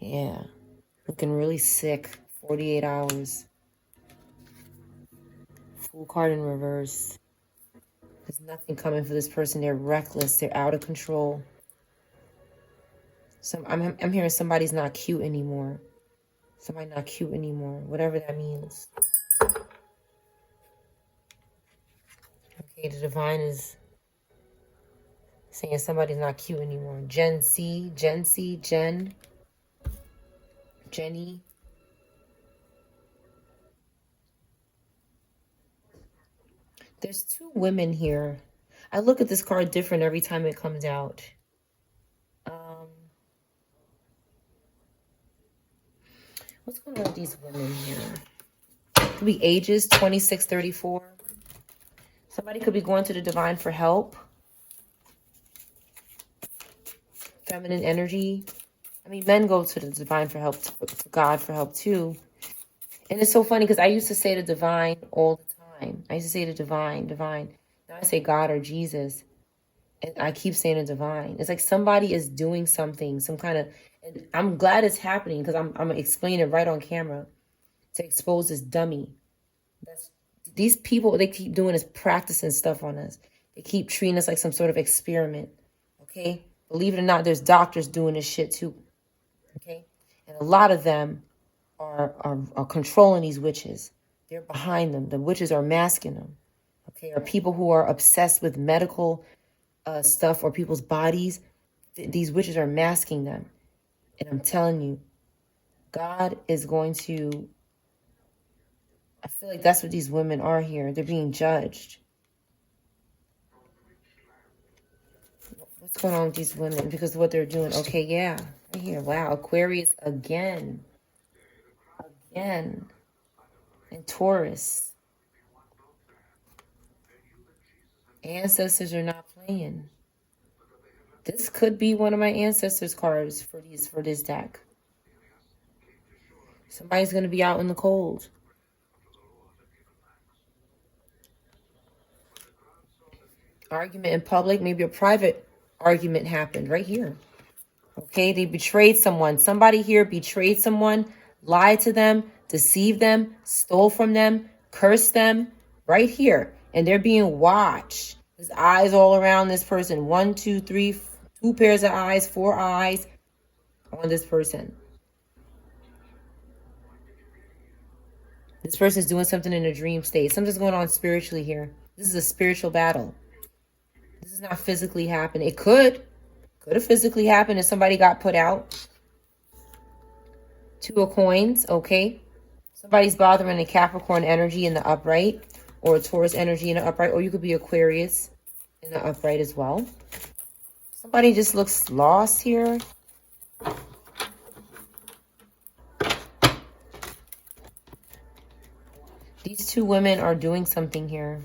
Yeah. Looking really sick. 48 hours. Full card in reverse. There's nothing coming for this person. They're reckless. They're out of control. I'm hearing somebody's not cute anymore. Somebody not cute anymore. Whatever that means. Okay, the divine is saying somebody's not cute anymore. Jenny. There's two women here. I look at this card different every time it comes out. What's going on with these women here? Could be ages 26, 34. Somebody could be going to the divine for help. Feminine energy. I mean, men go to the divine for help, for God for help too. And it's so funny because I used to say the divine all the time. I used to say the divine. Now I say God or Jesus. And I keep saying the divine. It's like somebody is doing something, some kind of, and I'm glad it's happening because I'm explaining it right on camera to expose this dummy. These people, they keep doing is practicing stuff on us. They keep treating us like some sort of experiment. Okay? Believe it or not, there's doctors doing this shit too. Okay? And a lot of them are controlling these witches. They're behind them. The witches are masking them. Okay? Or people who are obsessed with medical stuff or people's bodies. These witches are masking them. And I'm telling you, God is going to, I feel like that's what these women are here. They're being judged. What's going on with these women? Because of what they're doing. Okay, yeah. Right here. Wow. Aquarius again. And Taurus. Ancestors are not playing. This could be one of my ancestors' cards for this deck. Somebody's going to be out in the cold. Argument in public. Maybe a private argument happened right here. Okay, they betrayed someone. Somebody here betrayed someone, lied to them, deceived them, stole from them, cursed them right here. And they're being watched. There's eyes all around this person. 1, 2, 3, 2 pairs of eyes, 4 eyes on this person. This person's doing something in a dream state. Something's going on spiritually here. This is a spiritual battle. This is not physically happening. It could have physically happened if somebody got put out. 2 of coins, okay. Somebody's bothering a Capricorn energy in the upright, or a Taurus energy in the upright, or you could be Aquarius in the upright as well. Somebody just looks lost here. These 2 women are doing something here.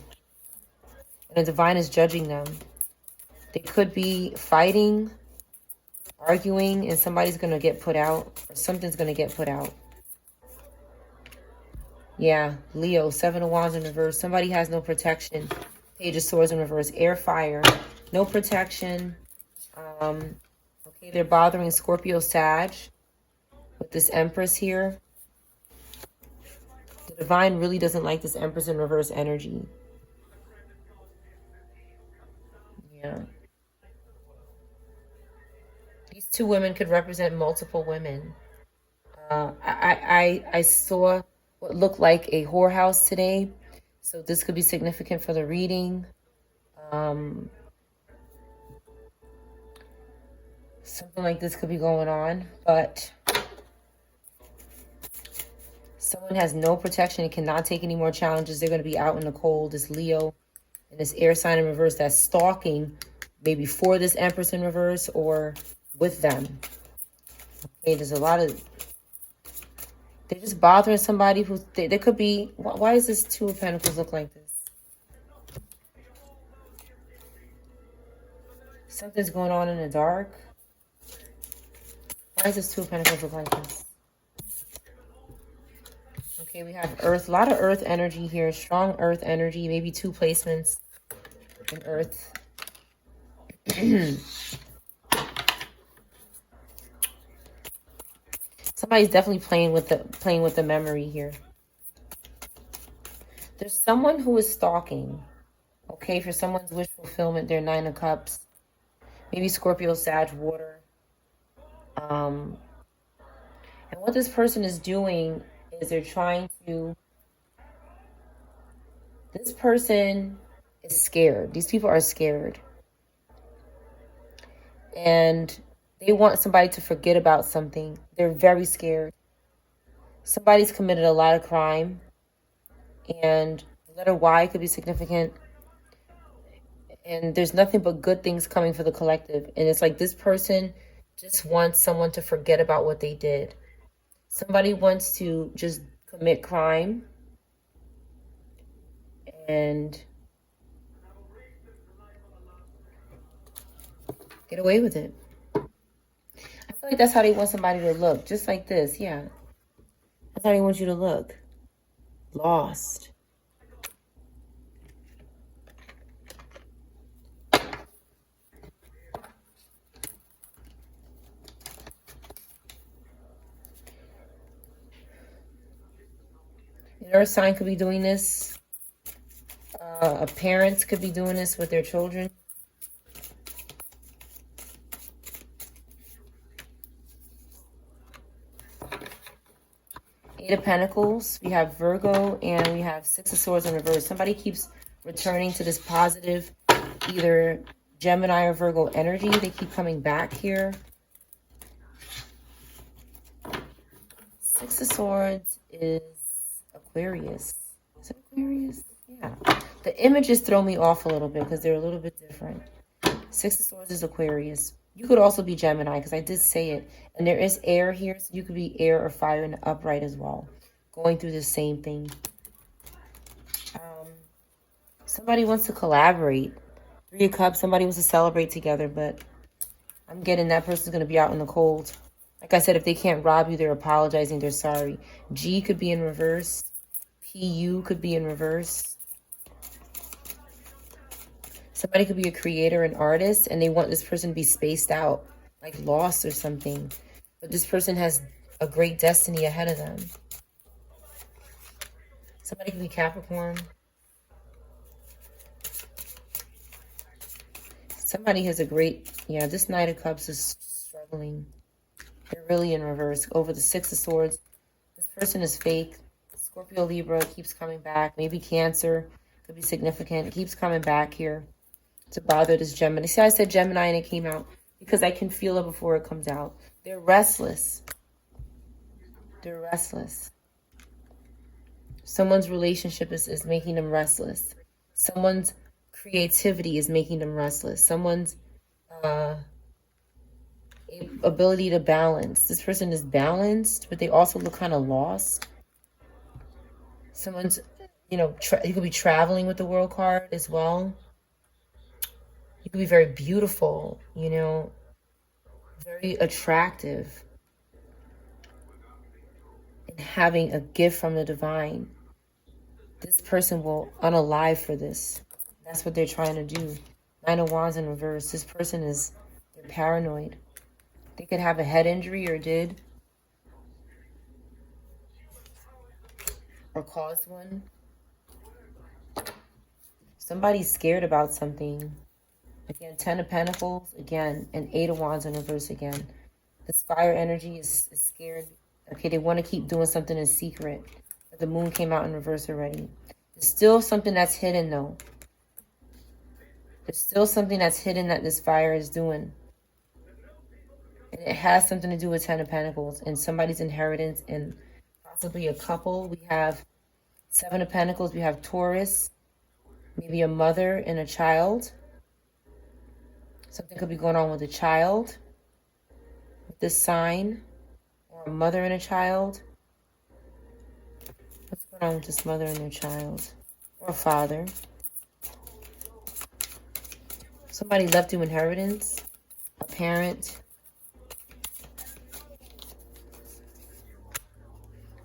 And the divine is judging them. They could be fighting, arguing, and somebody's going to get put out. Or something's going to get put out. Yeah, Leo, 7 of Wands in reverse. Somebody has no protection. Page of Swords in reverse. Air, fire. No protection. Okay, they're bothering Scorpio, Sag. With this Empress here. The divine really doesn't like this Empress in reverse energy. Yeah. These 2 women could represent multiple women. I saw what looked like a whorehouse today. So this could be significant for the reading. Something like this could be going on. But someone has no protection and cannot take any more challenges. They're going to be out in the cold. This Leo and this air sign in reverse that's stalking maybe for this Empress in reverse or with them. Okay, there's a lot of... They're just bothering somebody who... There could be... Why does this 2 of Pentacles look like this? Something's going on in the dark. Why does this 2 of Pentacles look like this? Okay, we have Earth. A lot of Earth energy here. Strong Earth energy. Maybe 2 placements in Earth. Somebody's definitely playing with the memory here. There's someone who is stalking. Okay, for someone's wish fulfillment, they're 9 of Cups. Maybe Scorpio, Sag, water. And what this person is doing is they're trying to... This person is scared. These people are scared. And they want somebody to forget about something. They're very scared. Somebody's committed a lot of crime. And the letter Y could be significant. And there's nothing but good things coming for the collective. And it's like this person just wants someone to forget about what they did. Somebody wants to just commit crime and get away with it. I feel like that's how they want somebody to look. Just like this, yeah. That's how they want you to look. Lost. An earth sign could be doing this. A parent could be doing this with their children. Eight of Pentacles. We have Virgo and we have Six of Swords in reverse. Somebody keeps returning to this positive, either Gemini or Virgo energy. They keep coming back here. Six of Swords is Aquarius. Is it Aquarius? Yeah. The images throw me off a little bit because they're a little bit different. Six of Swords is Aquarius. You could also be Gemini because I did say it. And there is air here, so you could be air or fire in the upright as well. Going through the same thing. Somebody wants to collaborate. Three of Cups, somebody wants to celebrate together, but I'm getting that person's going to be out in the cold. Like I said, if they can't rob you, they're apologizing, they're sorry. G could be in reverse. PU could be in reverse. Somebody could be a creator, an artist, and they want this person to be spaced out, like lost or something. But this person has a great destiny ahead of them. Somebody could be Capricorn. Somebody has a great... Yeah, this Knight of Cups is struggling. They're really in reverse. Over the Six of Swords. This person is fake. Scorpio, Libra keeps coming back. Maybe Cancer could be significant. It keeps coming back here to bother this Gemini. See, I said Gemini and it came out because I can feel it before it comes out. They're restless. They're restless. Someone's relationship is making them restless. Someone's creativity is making them restless. Someone's ability to balance. This person is balanced, but they also look kind of lost. Someone's, you know, you could be traveling with the World card as well. You could be very beautiful, you know, very attractive, and having a gift from the divine. This person will unalive for this. That's what they're trying to do. Nine of Wands in reverse. This person is, they're paranoid. They could have a head injury or did. Or caused one. Somebody's scared about something. Again, Ten of Pentacles. Again, and Eight of Wands in reverse again. This fire energy is scared. Okay, they want to keep doing something in secret. But the moon came out in reverse already. There's still something that's hidden though. There's still something that's hidden that this fire is doing. And it has something to do with Ten of Pentacles and somebody's inheritance and possibly a couple. We have Seven of Pentacles. We have Taurus. Maybe a mother and a child. Something could be going on with a child. With this sign. Or a mother and a child. What's going on with this mother and their child? Or father. Somebody left you inheritance. A parent.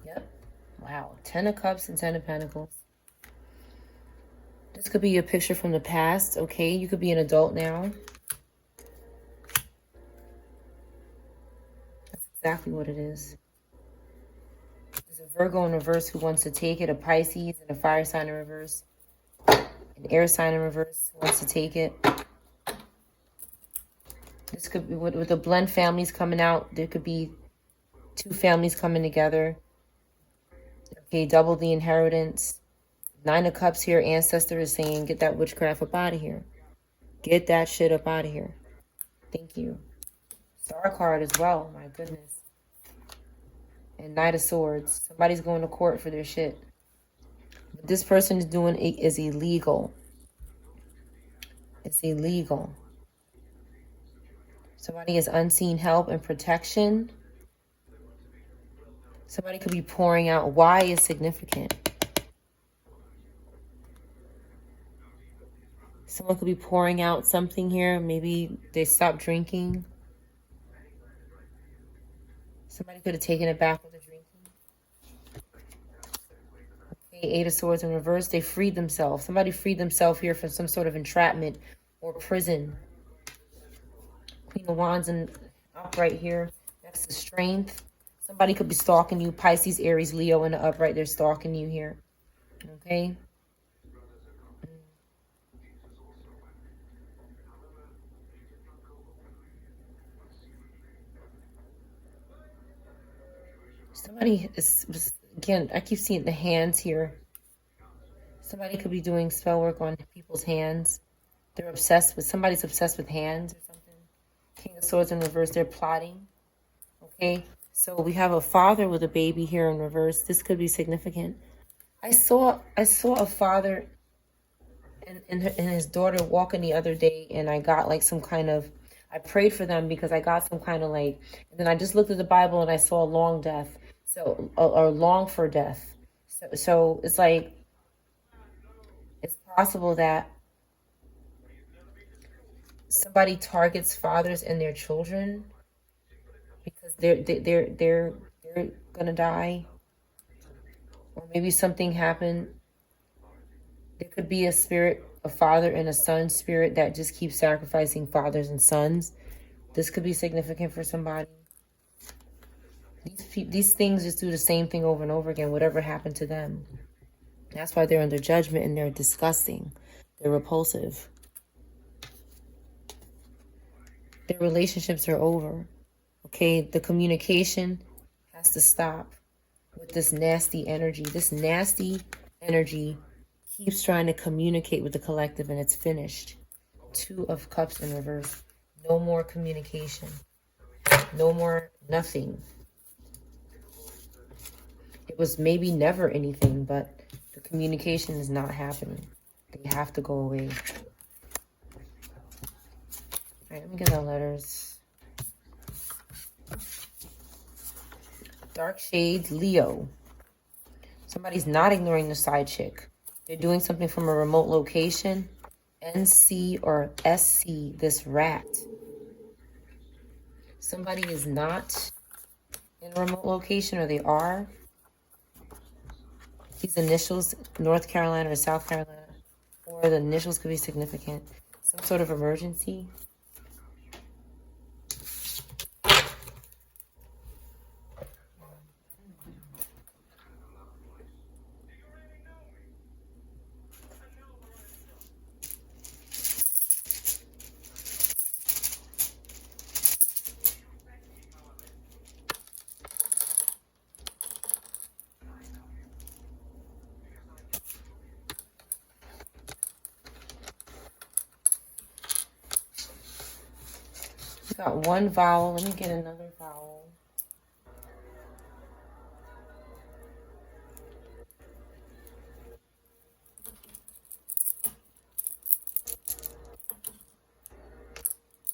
Yep. Wow. Ten of Cups and Ten of Pentacles. This could be a picture from the past. Okay. You could be an adult now. exactly what it is. There's a Virgo in reverse who wants to take it, a Pisces and a fire sign in reverse, an air sign in reverse who wants to take it. This could be with the blend families coming out. There could be two families coming together. Okay, double the inheritance. Nine of Cups here. Ancestor is saying, get that witchcraft up out of here. Get that shit up out of here. Thank you. Star card as well. My goodness. And Knight of Swords. Somebody's going to court for their shit. What this person is doing is illegal. It's illegal. Somebody has unseen help and protection. Somebody could be pouring out. Why is significant? Someone could be pouring out something here. Maybe they stopped drinking. Somebody could have taken it back with the drinking. Okay, Eight of Swords in reverse. They freed themselves. Somebody freed themselves here from some sort of entrapment or prison. Queen of Wands and upright here next to Strength. Somebody could be stalking you. Pisces, Aries, Leo in the upright. They're stalking you here. Okay. Somebody is, again, I keep seeing the hands here. Somebody could be doing spell work on people's hands. They're obsessed with, somebody's obsessed with hands or something. King of Swords in reverse, they're plotting. Okay, so we have a father with a baby here in reverse. This could be significant. I saw a father and his daughter walking the other day, and I got like some kind of, I prayed for them because I got some kind of like, and then I just looked at the Bible and I saw a long death. So, or long for death. So it's like, it's possible that somebody targets fathers and their children because they're gonna die, or maybe something happened. There could be a spirit, a father and a son spirit that just keeps sacrificing fathers and sons. This could be significant for somebody. These things just do the same thing over and over again, whatever happened to them. That's why they're under judgment and they're disgusting. They're repulsive. Their relationships are over. Okay, the communication has to stop with this nasty energy. This nasty energy keeps trying to communicate with the collective and it's finished. Two of Cups in reverse. No more communication. No more nothing. It was maybe never anything, but the communication is not happening. They have to go away. All right, let me get the letters. Dark shades, Leo. Somebody's not ignoring the side chick. They're doing something from a remote location. NC or SC, this rat. Somebody is not in a remote location, or they are. These initials, North Carolina or South Carolina, or the initials could be significant. Some sort of emergency. Got one vowel. Let me get another vowel.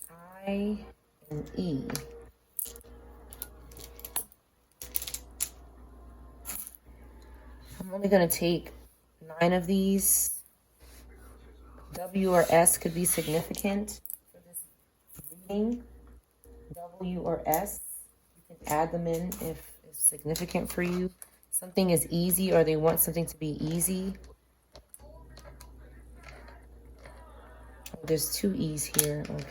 I and E. I'm only going to take 9 of these. W or S could be significant for this reading. W or S, you can add them in if it's significant for you. Something is easy, or they want something to be easy. Oh, there's 2 E's here. Okay.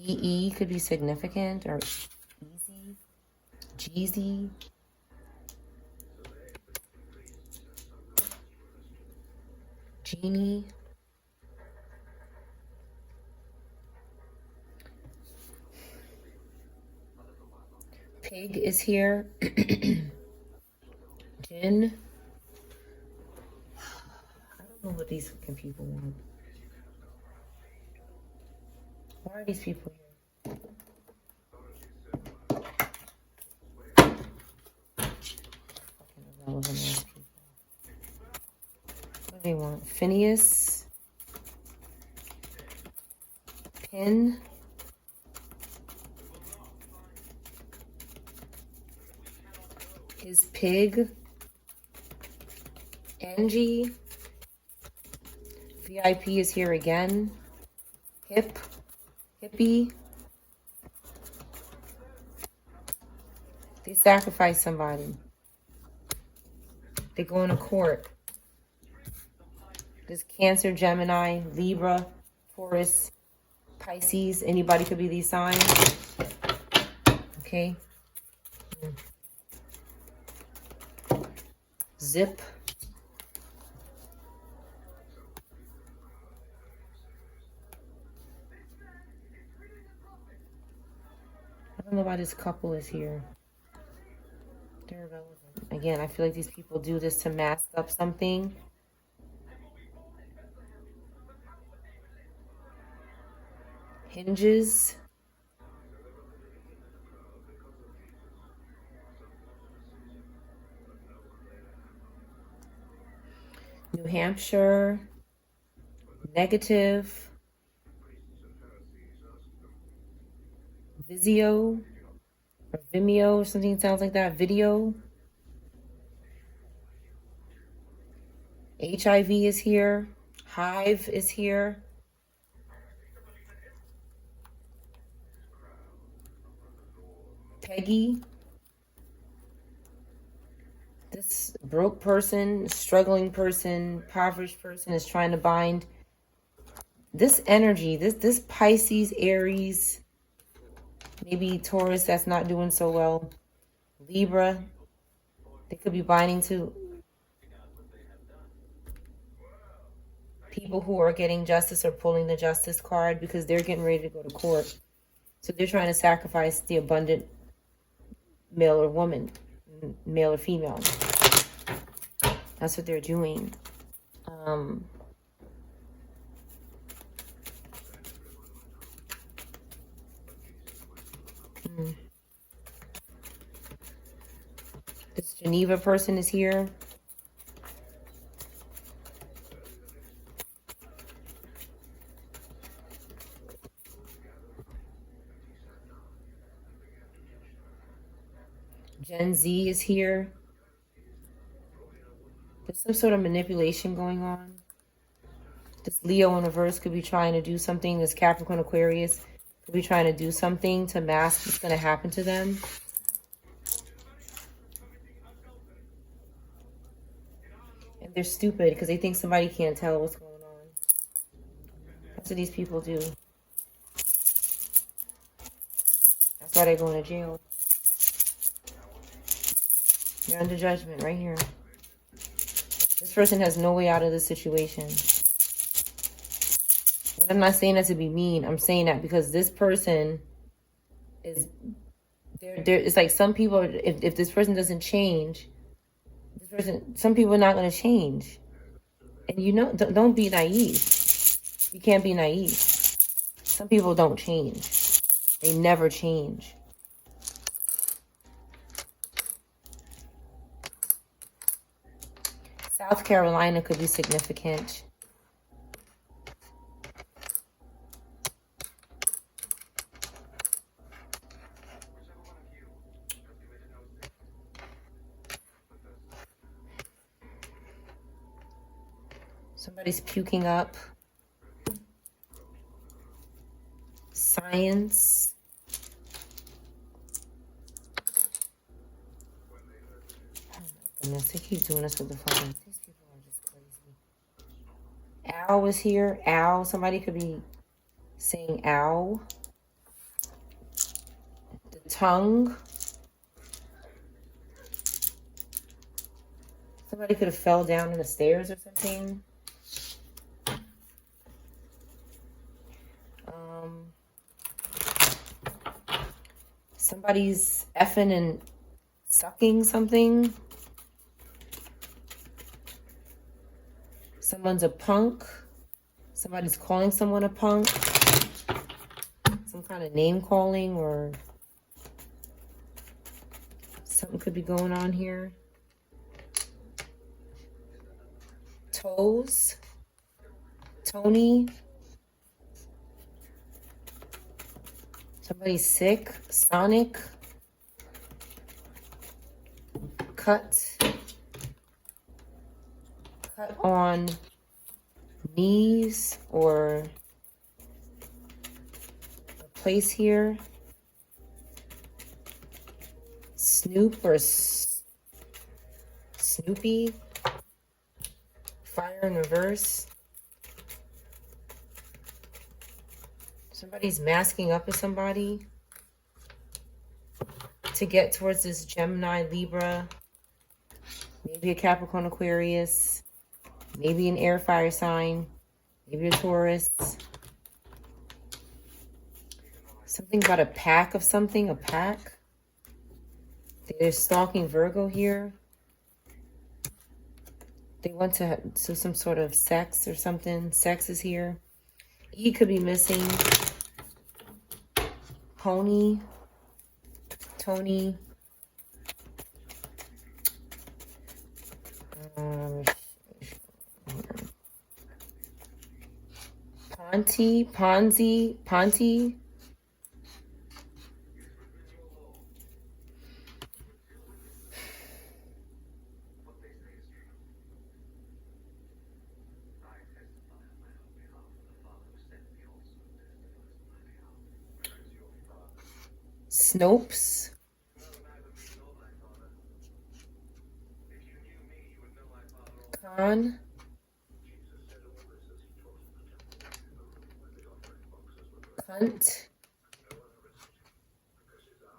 EE could be significant or Jeezy. Genie. Pig is here. Jin. I don't know what these fucking people want. Why are these people here? Fucking irrelevant ass people. What do they want? Phineas. Pin. His pig. Angie. VIP is here again. Hippie. They sacrifice somebody. They go into court. There's Cancer, Gemini, Libra, Taurus, Pisces. Anybody could be these signs. Okay. Zip. I don't know why this couple is here. They're irrelevant. Again, I feel like these people do this to mask up something. Hinges. New Hampshire. Negative. Vizio or Vimeo or something sounds like that. Video. HIV is here. Hive is here. Peggy. This broke person, struggling person, impoverished person is trying to bind this energy, this Pisces, Aries, maybe Taurus that's not doing so well. Libra, they could be binding to people who are getting justice or pulling the justice card because they're getting ready to go to court. So they're trying to sacrifice the abundant male or woman, male or female. That's what they're doing. This Geneva person is here. Gen Z is here. There's some sort of manipulation going on. This Leo in reverse could be trying to do something. This Capricorn Aquarius could be trying to do something to mask what's going to happen to them. And they're stupid because they think somebody can't tell what's going on. That's what these people do. That's why they're going to jail. You're under judgment right here. This person has no way out of this situation. And I'm not saying that to be mean. I'm saying that because this person is... It's like some people, if this person doesn't change, some people are not going to change. And you know, don't be naive. You can't be naive. Some people don't change. They never change. South Carolina could be significant. Somebody's puking up. Science. Oh my goodness, they keep doing this with the fucking... These people are just crazy. Ow is here. Ow. Somebody could be saying ow. The tongue. Somebody could have fell down in the stairs or something. Somebody's effing and sucking something. Someone's a punk. Somebody's calling someone a punk. Some kind of name calling or something could be going on here. Toes. Tony. Somebody's sick. Sonic. Cut on knees or a place here. Snoop or Snoopy. Fire in reverse. Somebody's masking up as somebody to get towards this Gemini, Libra, maybe a Capricorn, Aquarius, maybe an air fire sign, maybe a Taurus. Something about a pack of something, a pack. They're stalking Virgo here. They want to have some sort of sex or something. Sex is here. E could be missing. Pony. Tony. Ponty. Snopes. Con. Cunt.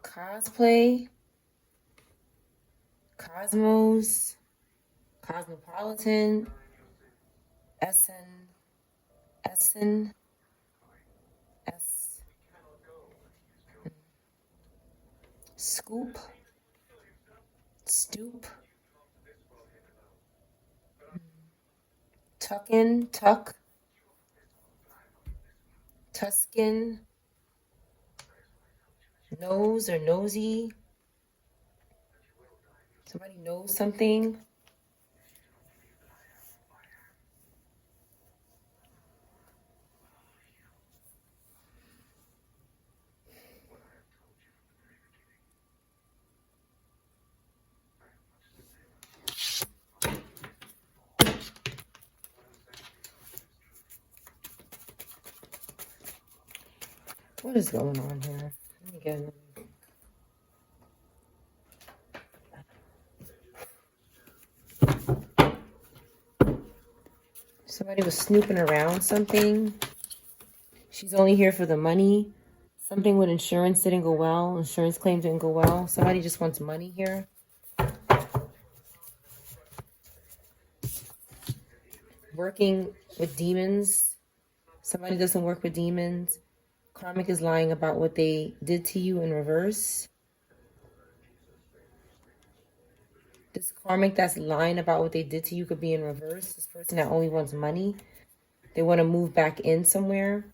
Cosplay. Cosmos. Cosmopolitan. Essen. Scoop. Stoop. Tuckin. Tuck. Tuscan. Nose or nosy. Somebody knows something. What is going on here? Let me get another. Somebody was snooping around something. She's only here for the money. Something with insurance didn't go well. Insurance claim didn't go well. Somebody just wants money here. Working with demons. Somebody doesn't work with demons. Karmic is lying about what they did to you in reverse. This karmic that's lying about what they did to you could be in reverse. This person that only wants money. They want to move back in somewhere.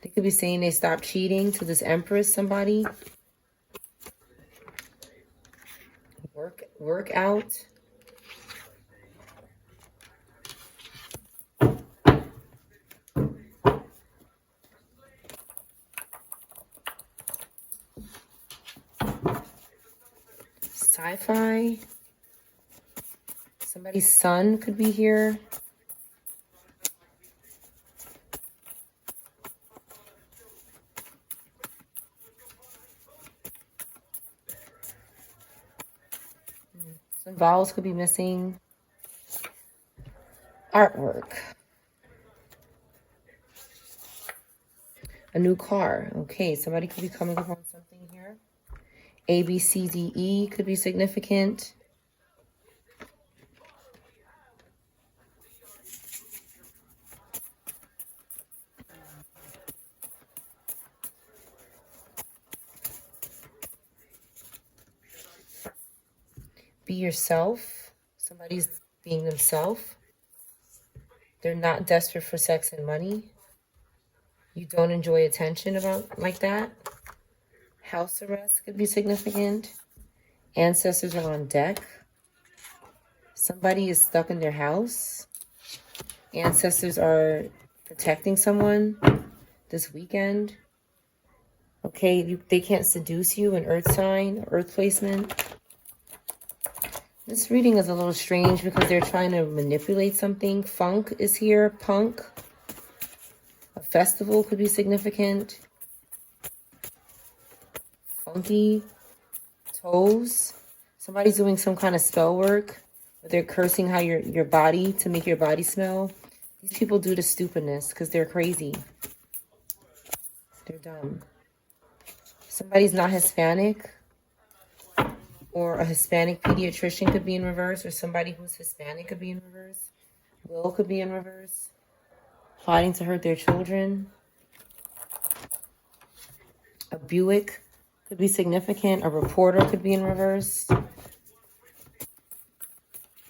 They could be saying they stopped cheating to this Empress, somebody. Work out. Sci-fi. Somebody's son could be here. Some vowels could be missing. Artwork. A new car. Okay, somebody could be coming up on something here. A, B, C, D, E could be significant. Be yourself. Somebody's being themselves. They're not desperate for sex and money. You don't enjoy attention like that. House arrest could be significant. Ancestors are on deck. Somebody is stuck in their house. Ancestors are protecting someone this weekend. Okay, they can't seduce you, an earth sign, earth placement. This reading is a little strange because they're trying to manipulate something. Funk is here, punk. A festival could be significant. Funky. Toes. Somebody's doing some kind of spell work. But they're cursing how your body to make your body smell. These people do the stupidness because they're crazy. They're dumb. Somebody's not Hispanic. Or a Hispanic pediatrician could be in reverse. Or somebody who's Hispanic could be in reverse. Will could be in reverse. Plotting to hurt their children. A Buick could be significant. A reporter could be in reverse.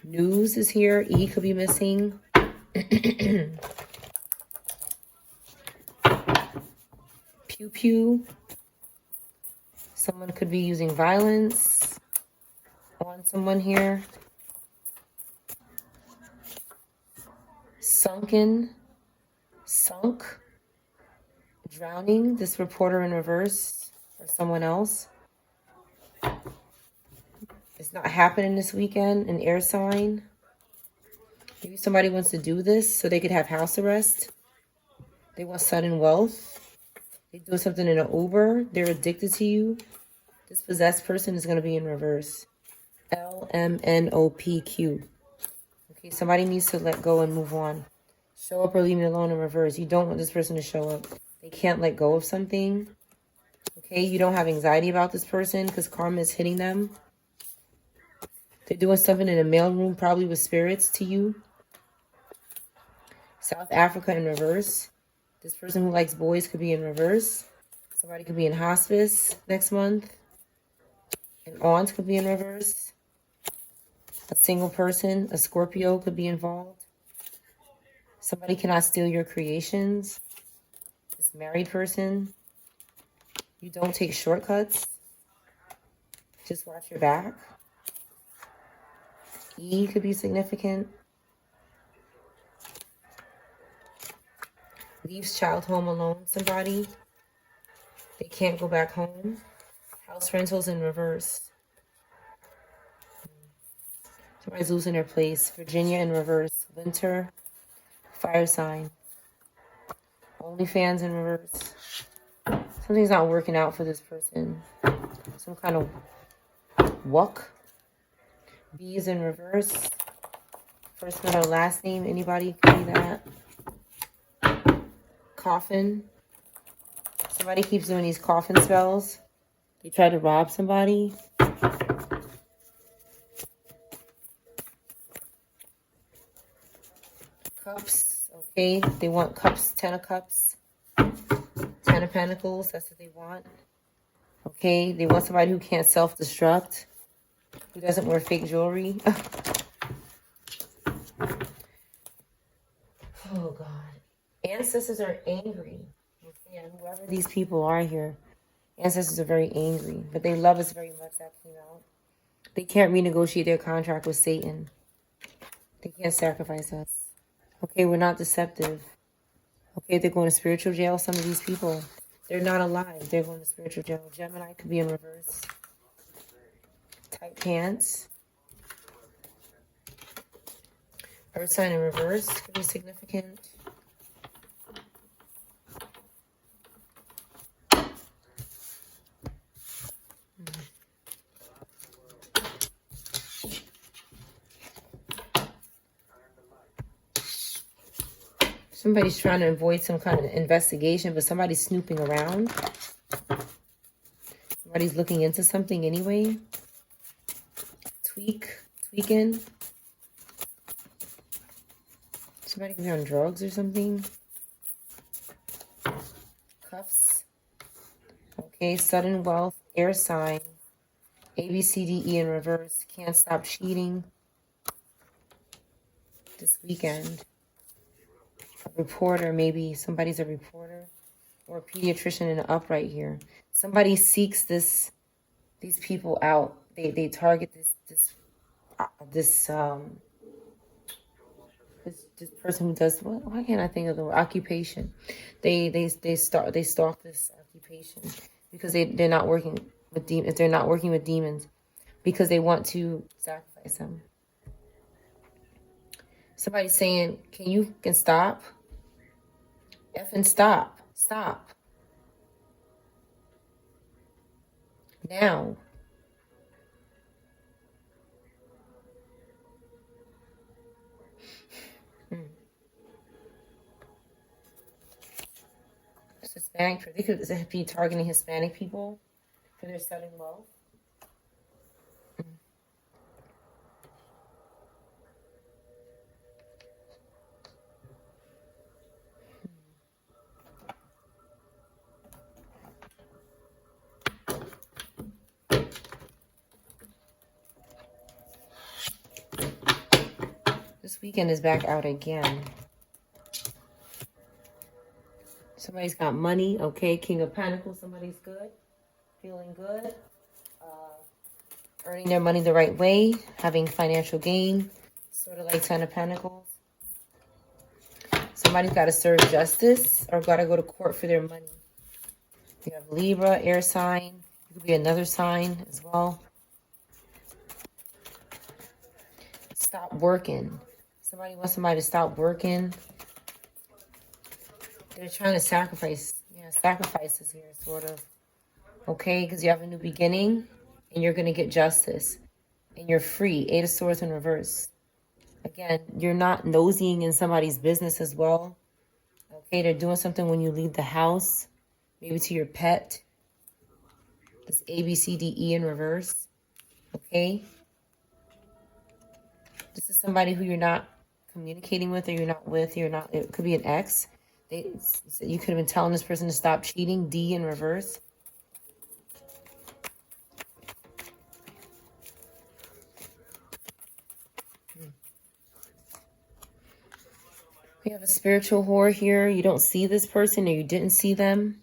News is here. E could be missing. Pew pew. Someone could be using violence on someone here. Sunken. Sunk. Drowning. This reporter in reverse or someone else. It's not happening this weekend. An air sign. Maybe somebody wants to do this so they could have house arrest. They want sudden wealth. They do something in an Uber. They're addicted to you. This possessed person is going to be in reverse. LMNOPQ. Okay, somebody needs to let go and move on. Show up or leave me alone in reverse. You don't want this person to show up. They can't let go of something. Okay, you don't have anxiety about this person because karma is hitting them. They're doing something in a mailroom, probably with spirits to you. South Africa in reverse. This person who likes boys could be in reverse. Somebody could be in hospice next month. An aunt could be in reverse. A single person, a Scorpio, could be involved. Somebody cannot steal your creations. This married person. You don't take shortcuts. Just watch your back. E could be significant. Leaves child home alone, somebody. They can't go back home. House rentals in reverse. Somebody's losing their place. Virginia in reverse. Winter. Fire sign. OnlyFans in reverse. Something's not working out for this person. Some kind of wuck. Bees in reverse. First name or last name. Anybody can be that. Coffin. Somebody keeps doing these coffin spells. They try to rob somebody. Cups. Okay. They want cups. 10 of cups. 10 of pentacles. That's what they want. Okay. They want somebody who can't self-destruct. Who doesn't wear fake jewelry. Oh, God. Ancestors are angry. Okay, and whoever these people are here, ancestors are very angry. But they love us very much, that came out. They can't renegotiate their contract with Satan. They can't sacrifice us. Okay, we're not deceptive. Okay, they're going to spiritual jail, some of these people. They're not alive. They're going to spiritual jail. Gemini could be in reverse. Tight pants. Earth sign in reverse could be significant. Somebody's trying to avoid some kind of investigation, but somebody's snooping around. Somebody's looking into something anyway. Tweaking. Somebody could be on drugs or something. Cuffs. Okay, sudden wealth, air sign. A, B, C, D, E in reverse. Can't stop cheating this weekend. A reporter, maybe somebody's a reporter or a pediatrician in the upright here. Somebody seeks these people out. They target this person who does what? Why can't I think of the word? Occupation. They stalk this occupation because they're not working with demons. If they're not working with demons, because they want to sacrifice them. Somebody's saying, can stop? Effing stop. Stop. Now. It's Hispanic. They could be targeting Hispanic people for their sudden wealth. This weekend is back out again. Somebody's got money. Okay, King of Pentacles. Somebody's good. Feeling good. Earning their money the right way. Having financial gain. Sort of like Ten of Pentacles. Somebody's got to serve justice or got to go to court for their money. You have Libra, air sign. It could be another sign as well. Stop working. Somebody wants somebody to stop working. They're trying to sacrifice. Yeah, sacrifices here, sort of. Okay, because you have a new beginning and you're going to get justice. And you're free. Eight of Swords in reverse. Again, you're not nosying in somebody's business as well. Okay, they're doing something when you leave the house. Maybe to your pet. This A, B, C, D, E in reverse. Okay. This is somebody who you're not communicating with or you're not with. It could be an ex. You could have been telling this person to stop cheating. D in reverse. We have a spiritual whore here. You don't see this person or you didn't see them.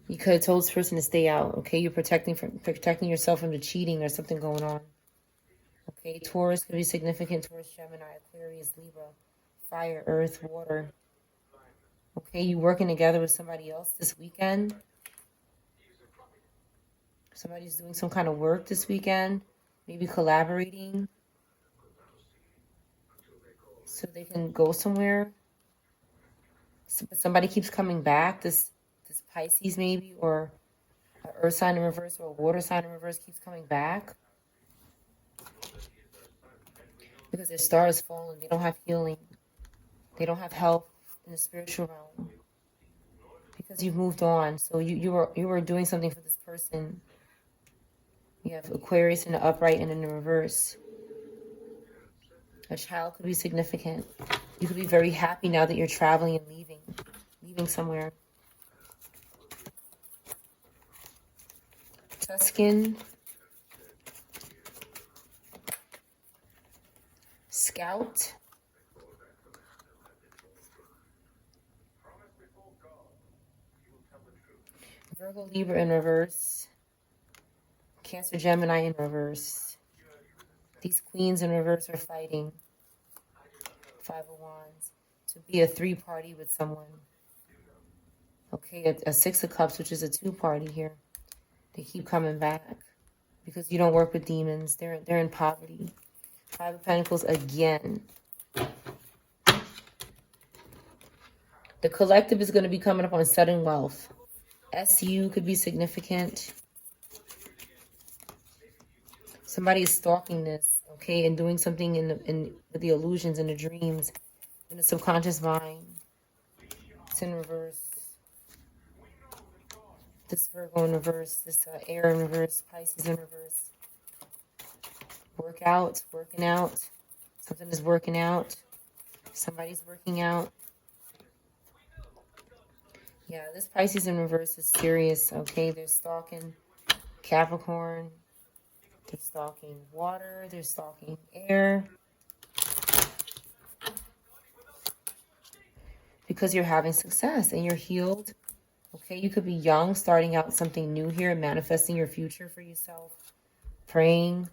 You could have told this person to stay out. Okay, you're protecting yourself from the cheating or something going on. Okay, Taurus could be significant. Taurus, Gemini, Aquarius, Libra, fire, earth, water. Okay, you working together with somebody else this weekend. Somebody's doing some kind of work this weekend. Maybe collaborating. So they can go somewhere. Somebody keeps coming back. This Pisces maybe, or an earth sign in reverse or a water sign in reverse keeps coming back. Because their star is fallen. They don't have healing. They don't have help in the spiritual realm. Because you've moved on. So you were doing something for this person. You have Aquarius in the upright and in the reverse. A child could be significant. You could be very happy now that you're traveling and leaving somewhere. Tuscan. Scout. Virgo, Libra in reverse. Cancer, Gemini in reverse. These queens in reverse are fighting. Five of Wands. To be a three-party with someone. Okay, a Six of Cups, which is a two-party here. They keep coming back. Because you don't work with demons. They're in poverty. Five of Pentacles again. The collective is going to be coming up on sudden wealth. SU could be significant. Somebody is stalking this, okay, and doing something with the illusions and the dreams in the subconscious mind. It's in reverse. This Virgo in reverse. This air in reverse. Pisces in reverse. Working out. Something is working out. Somebody's working out. Yeah, this Pisces in reverse is serious, okay? They're stalking Capricorn. They're stalking water. They're stalking air. Because you're having success and you're healed. Okay, you could be young, starting out something new here, manifesting your future for yourself, praying,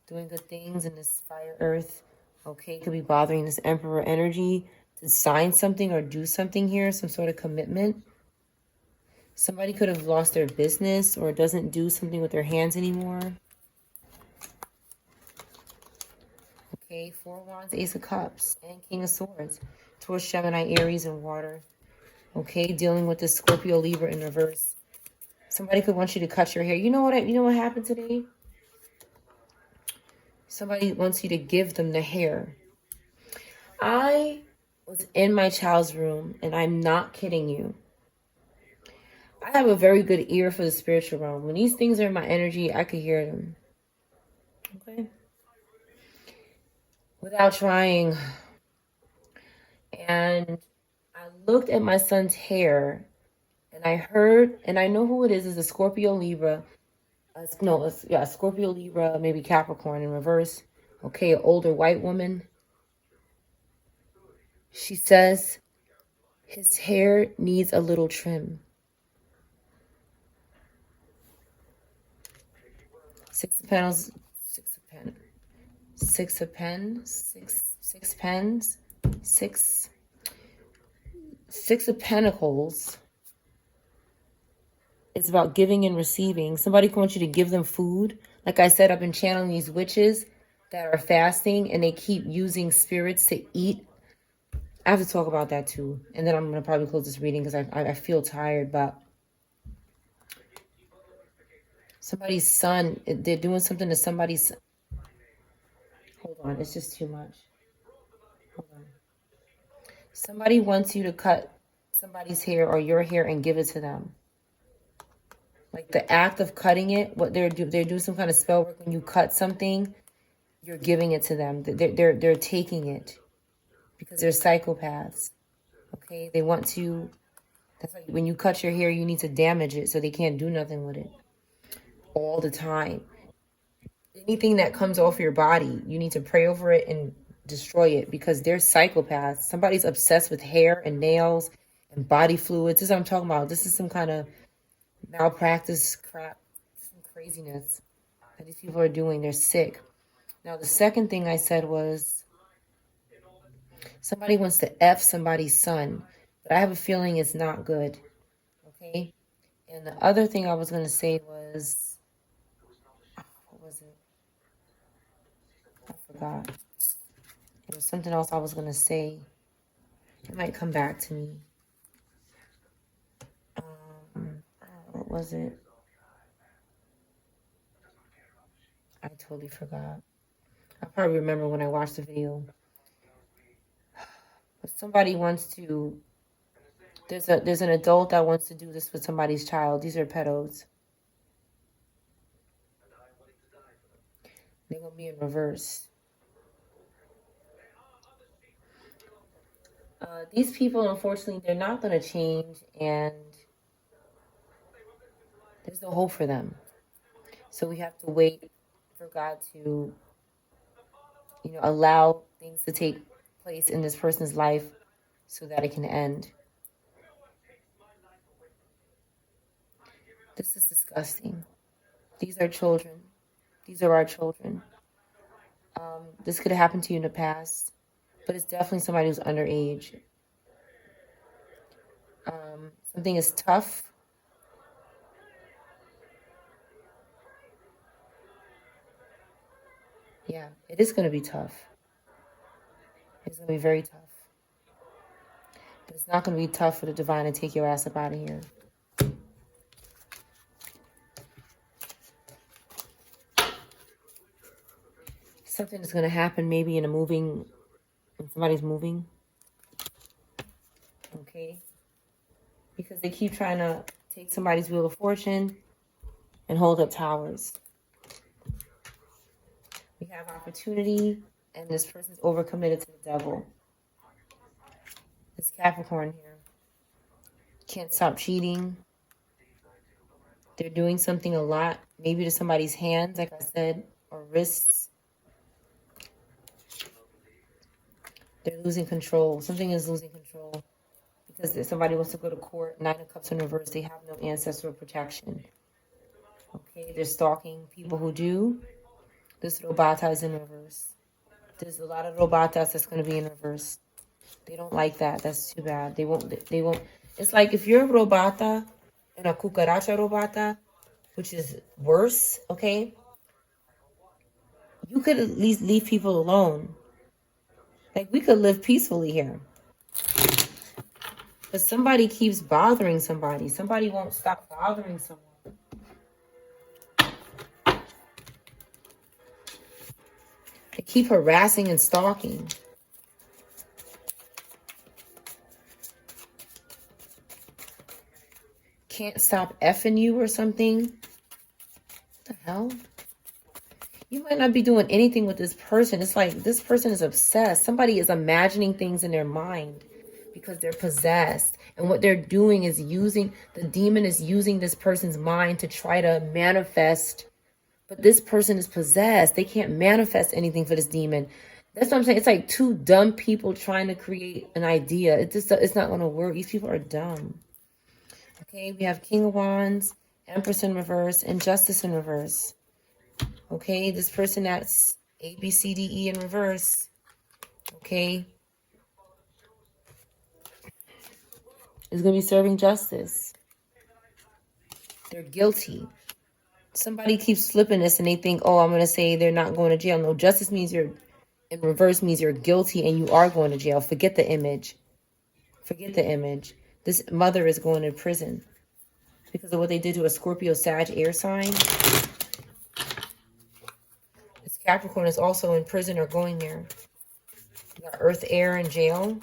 doing good things in this fire earth. Okay, could be bothering this emperor energy to sign something or do something here, some sort of commitment. Somebody could have lost their business or doesn't do something with their hands anymore. Okay, Four of Wands, Ace of Cups, and King of Swords. Taurus, Gemini, Aries, and water. Okay, dealing with this Scorpio, Libra in reverse. Somebody could want you to cut your hair. You know what happened today? Somebody wants you to give them the hair. I was in my child's room, and I'm not kidding you. I have a very good ear for the spiritual realm. When these things are in my energy, I could hear them. Okay? Without trying. And I looked at my son's hair, and I heard, and I know who it is. It's a Scorpio, Libra. Scorpio, Libra, maybe Capricorn in reverse. Okay, an older white woman. She says his hair needs a little trim. Six of Pentacles, Six of Pentacles. It's about giving and receiving. Somebody wants you to give them food. Like I said, I've been channeling these witches that are fasting and they keep using spirits to eat. I have to talk about that too. And then I'm going to probably close this reading because I feel tired. But somebody's son, they're doing something to somebody's... Hold on, it's just too much. Hold on. Somebody wants you to cut somebody's hair or your hair and give it to them. Like the act of cutting it, what they're doing some kind of spell work. When you cut something, you're giving it to them. They're taking it because they're psychopaths. Okay, they want to. That's like when you cut your hair, you need to damage it so they can't do nothing with it all the time. Anything that comes off your body, you need to pray over it and destroy it because they're psychopaths. Somebody's obsessed with hair and nails and body fluids. This is what I'm talking about. This is some kind of malpractice crap, some craziness that these people are doing. They're sick. Now, the second thing I said was somebody wants to F somebody's son, but I have a feeling it's not good. Okay? And the other thing I was going to say was, what was it? I forgot. There was something else I was going to say. It might come back to me. What was it? I totally forgot. I'll probably remember when I watch the video. But somebody wants to... There's an adult that wants to do this with somebody's child. These are pedos. They're going to be in reverse. These people, unfortunately, they're not going to change, and there's no hope for them. So we have to wait for God to, allow things to take place in this person's life so that it can end. This is disgusting. These are children. These are our children. This could have happened to you in the past, but it's definitely somebody who's underage. Something is tough. Yeah, it is going to be tough. It's going to be very tough. But it's not going to be tough for the divine to take your ass up out of here. Something is going to happen maybe when somebody's moving. Okay? Because they keep trying to take somebody's wheel of fortune and hold up towers. We have opportunity, and this person's overcommitted to the devil. This Capricorn here. Can't stop cheating. They're doing something a lot, maybe to somebody's hands, like I said, or wrists. They're losing control. Something is losing control because if somebody wants to go to court. Nine of Cups in reverse. They have no ancestral protection. Okay, they're stalking people who do. This Robata is in reverse. There's a lot of Robatas that's going to be in reverse. They don't like that. That's too bad. They won't. It's like if you're a Robata and a Cucaracha Robata, which is worse, okay, you could at least leave people alone. Like, we could live peacefully here. But somebody keeps bothering somebody. Somebody won't stop bothering someone. They keep harassing and stalking. Can't stop effing you or something. What the hell? You might not be doing anything with this person. It's like this person is obsessed. Somebody is imagining things in their mind because they're possessed. And what they're doing is the demon is using this person's mind to try to manifest. But this person is possessed. They can't manifest anything for this demon. That's what I'm saying. It's like two dumb people trying to create an idea. It's not going to work. These people are dumb. Okay, we have King of Wands, Empress in reverse, and Justice in reverse. Okay, this person that's A, B, C, D, E in reverse. Okay, is going to be serving justice. They're guilty. Somebody keeps flipping this and they think, oh, I'm going to say they're not going to jail. No, justice means you're in reverse, means you're guilty and you are going to jail. Forget the image. Forget the image. This mother is going to prison because of what they did to a Scorpio, Sag, air sign. This Capricorn is also in prison or going there. You got Earth, air, and jail.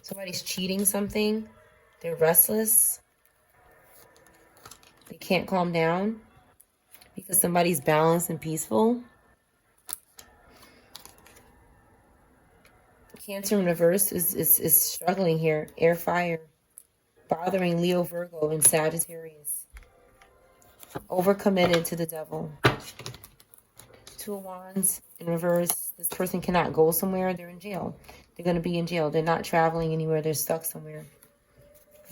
Somebody's cheating something. They're restless. They can't calm down because somebody's balanced and peaceful. Cancer in reverse is struggling here. Air, fire. Bothering Leo, Virgo, and Sagittarius. Overcommitted to the devil. Two of Wands in reverse. This person cannot go somewhere. They're in jail. They're going to be in jail. They're not traveling anywhere. They're stuck somewhere.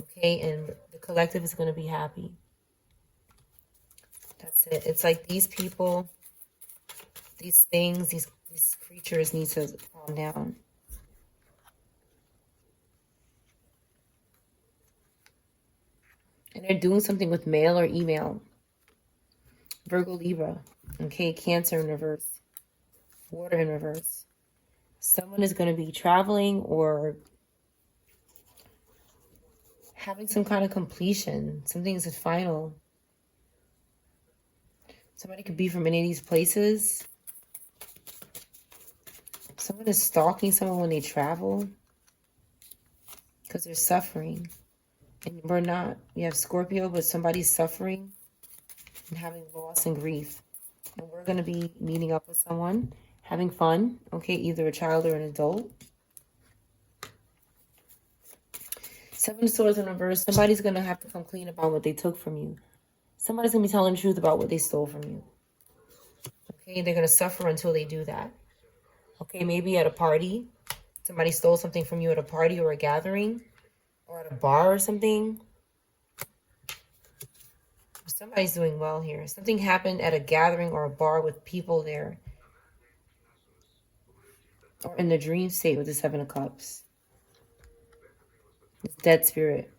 Okay, and the collective is going to be happy. That's it. It's like these people, these things, these creatures need to calm down. And they're doing something with mail or email. Virgo, Libra. Okay, Cancer in reverse. Water in reverse. Someone is going to be traveling or having some kind of completion. Something is final. Somebody could be from any of these places. Someone is stalking someone when they travel because they're suffering. And we're not. We have Scorpio, but somebody's suffering and having loss and grief. And we're going to be meeting up with someone, having fun. Okay, either a child or an adult. Seven of Swords in reverse. Somebody's going to have to come clean about what they took from you. Somebody's going to be telling the truth about what they stole from you. Okay, they're going to suffer until they do that. Okay, maybe at a party. Somebody stole something from you at a party or a gathering. Or at a bar or something. Somebody's doing well here. Something happened at a gathering or a bar with people there. Or in the dream state with the Seven of Cups. It's dead spirit.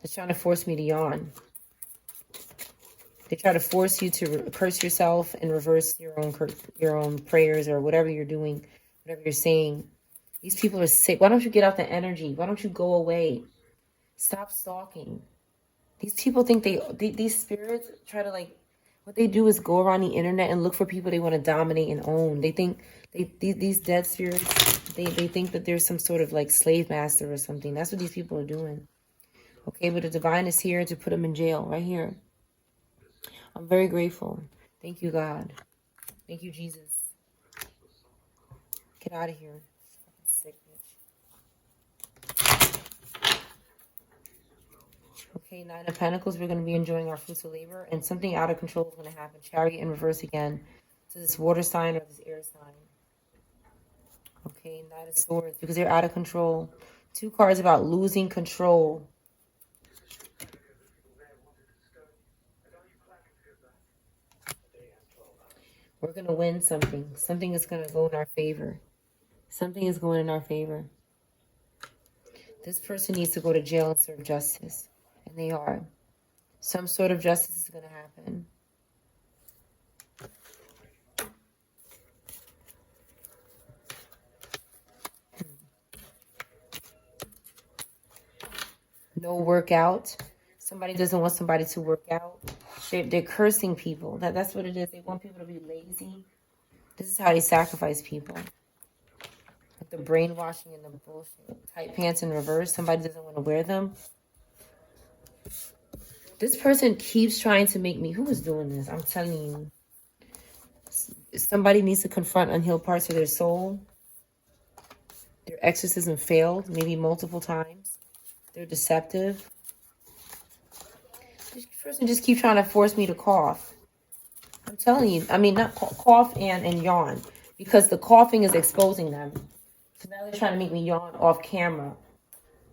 They're trying to force me to yawn. They try to force you to curse yourself and reverse your own prayers or whatever you're doing, whatever you're saying. These people are sick. Why don't you get out the energy? Why don't you go away? Stop stalking. These people think these spirits try to what they do is go around the internet and look for people they want to dominate and own. They think these dead spirits, they think that there's some sort of slave master or something. That's what these people are doing. Okay, but the divine is here to put them in jail right here. I'm very grateful. Thank you, God. Thank you, Jesus. Get out of here. Sick bitch. Okay, Nine of Pentacles, we're going to be enjoying our fruits of labor, and something out of control is going to happen. Chariot in reverse again to this water sign or this air sign. Okay, Knight of Swords, because they're out of control. Two cards about losing control. We're going to win something. Something is going to go in our favor. Something is going in our favor. This person needs to go to jail and serve justice. And they are. Some sort of justice is going to happen. No workout. Somebody doesn't want somebody to work out. They're cursing people. That's what it is. They want people to be lazy. This is how they sacrifice people. With the brainwashing and the bullshit. Tight pants in reverse. Somebody doesn't want to wear them. This person keeps trying to make me... Who is doing this? I'm telling you. Somebody needs to confront unhealed parts of their soul. Their exorcism failed, maybe multiple times. They're deceptive. This person just keeps trying to force me to cough. I'm telling you. I mean, not cough and yawn. Because the coughing is exposing them. So now they're trying to make me yawn off camera.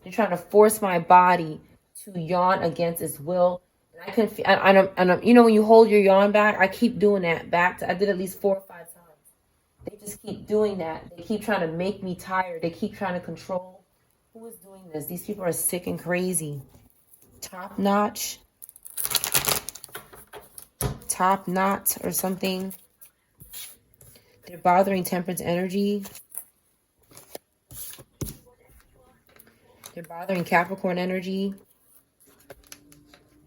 They're trying to force my body to yawn against its will. And I can, you know, when you hold your yawn back, I keep doing that back. I did at least 4 or 5 times. They just keep doing that. They keep trying to make me tired. They keep trying to control. Who is doing this? These people are sick and crazy. Top notch. Top knot or something. They're bothering Temperance energy. They're bothering Capricorn energy.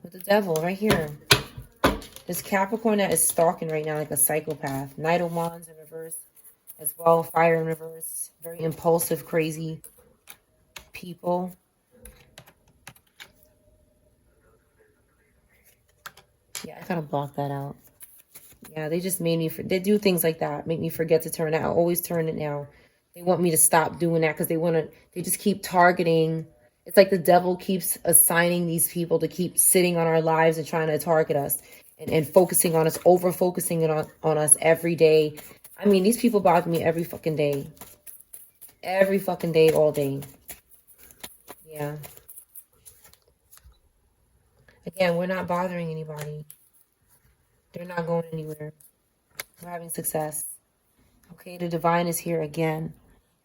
With the devil right here. This Capricorn that is stalking right now like a psychopath. Knight of Wands in reverse as well. Fire in reverse. Very impulsive, crazy people. Yeah, I gotta block that out. Yeah, they just made me... They do things like that. Make me forget to turn it. I always turn it now. They want me to stop doing that because they just keep targeting... It's like the devil keeps assigning these people to keep sitting on our lives and trying to target us and focusing on us, over-focusing it on us every day. I mean, these people bother me every fucking day. Every fucking day, all day. Yeah. Again, we're not bothering anybody. They're not going anywhere. We're having success. Okay, the divine is here again.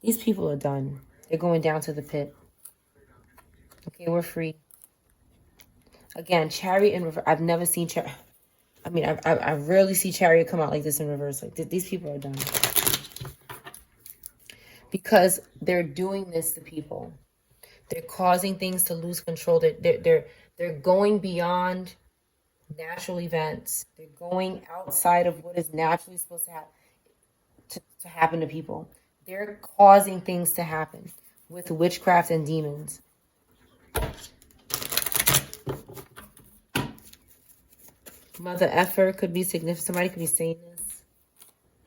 These people are done. They're going down to the pit. Okay, we're free. Again, Chariot in reverse. I've never seen Chariot. I mean, I rarely see Chariot come out like this in reverse. Like these people are done. Because they're doing this to people. They're causing things to lose control. They're going beyond natural events. They're going outside of what is naturally supposed to happen to people. They're causing things to happen with witchcraft and demons. Mother effer could be significant. Somebody could be saying this.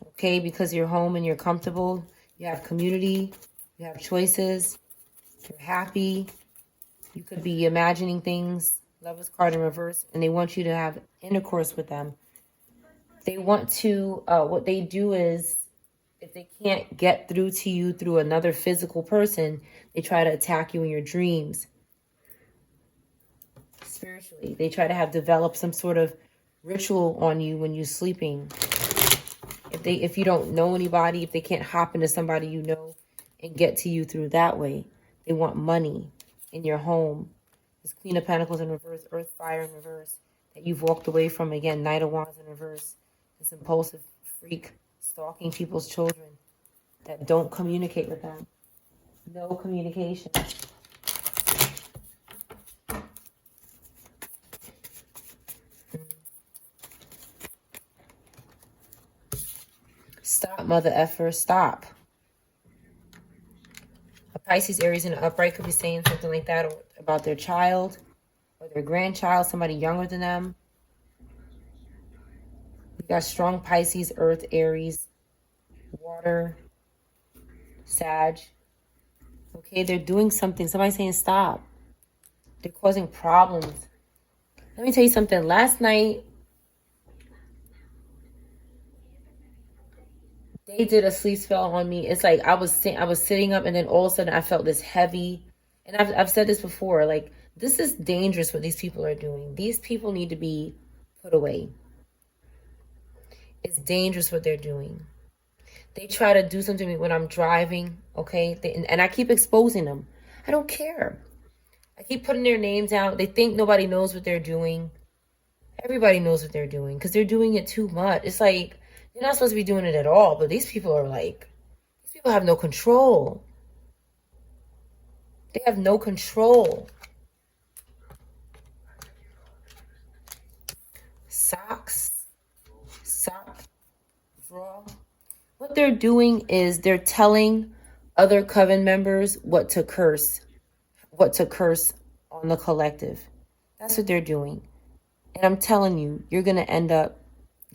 Okay, because you're home and you're comfortable. You have community. You have choices. You're happy. You could be imagining things. Lovers card in reverse. And they want you to have intercourse with them. They want to, what they do is, if they can't get through to you through another physical person, they try to attack you in your dreams. Spiritually. They try to develop some sort of ritual on you when you're sleeping. If you don't know anybody, if they can't hop into somebody you know and get to you through that way, they want money in your home. This Queen of Pentacles in reverse, Earth, Fire in reverse, that you've walked away from. Again, Knight of Wands in reverse. This impulsive freak stalking people's children that don't communicate with them. No communication. Stop, mother effer, stop. A Pisces, Aries, and an upright could be saying something like that about their child or their grandchild, somebody younger than them. We got strong Pisces, Earth, Aries, water, Sag. Okay, they're doing something. Somebody's saying stop. They're causing problems. Let me tell you something. Last night, they did a sleep spell on me. It's like I was sitting up, and then all of a sudden I felt this heavy. And I've said this before. Like, this is dangerous what these people are doing. These people need to be put away. It's dangerous what they're doing. They try to do something to me when I'm driving, okay? And I keep exposing them. I don't care. I keep putting their names out. They think nobody knows what they're doing. Everybody knows what they're doing because they're doing it too much. It's like, you're not supposed to be doing it at all, but these people are like, these people have no control. They have no control. Socks, sock, draw. What they're doing is they're telling other coven members what to curse on the collective. That's what they're doing. And I'm telling you, you're going to end up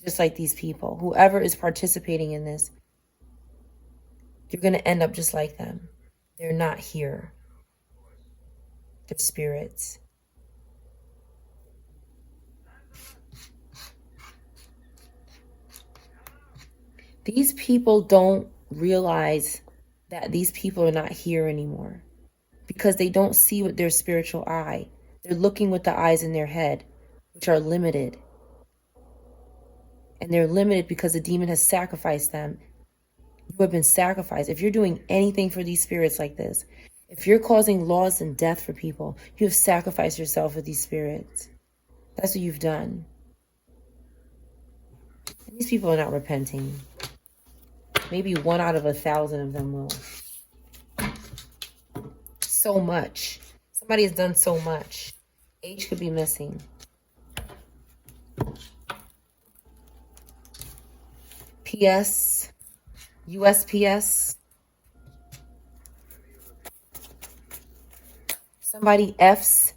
just like these people. Whoever is participating in this, you're going to end up just like them. They're not here. They're spirits. These people don't realize that these people are not here anymore because they don't see with their spiritual eye. They're looking with the eyes in their head, which are limited. And they're limited because the demon has sacrificed them. You have been sacrificed. If you're doing anything for these spirits like this, if you're causing loss and death for people, you have sacrificed yourself with these spirits. That's what you've done. And these people are not repenting. Maybe 1 out of 1,000 of them will. So much. Somebody has done so much. H could be missing. PS. USPS. Somebody F's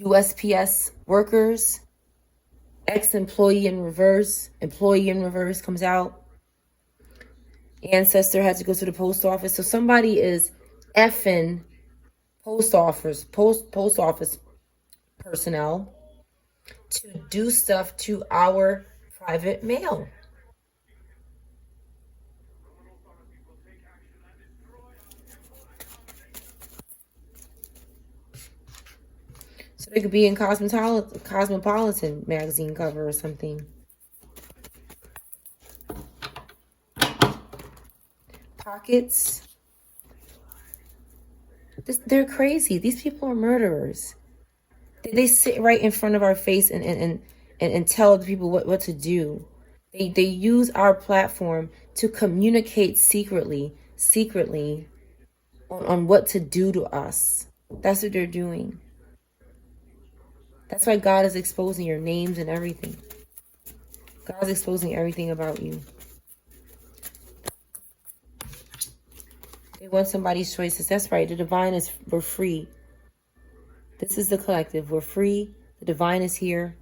USPS workers. Ex-employee in reverse. Employee in reverse comes out. Ancestor had to go to the post office. So somebody is effing post office personnel to do stuff to our private mail. So they could be in Cosmopolitan magazine cover or something. Pockets. They're crazy. These people are murderers. They sit right in front of our face and tell the people what to do. They use our platform to communicate secretly on what to do to us. That's what they're doing. That's why God is exposing your names and everything. God's exposing everything about you. They want somebody's choices. That's right. The divine is, we're free. This is the collective. We're free. The divine is here.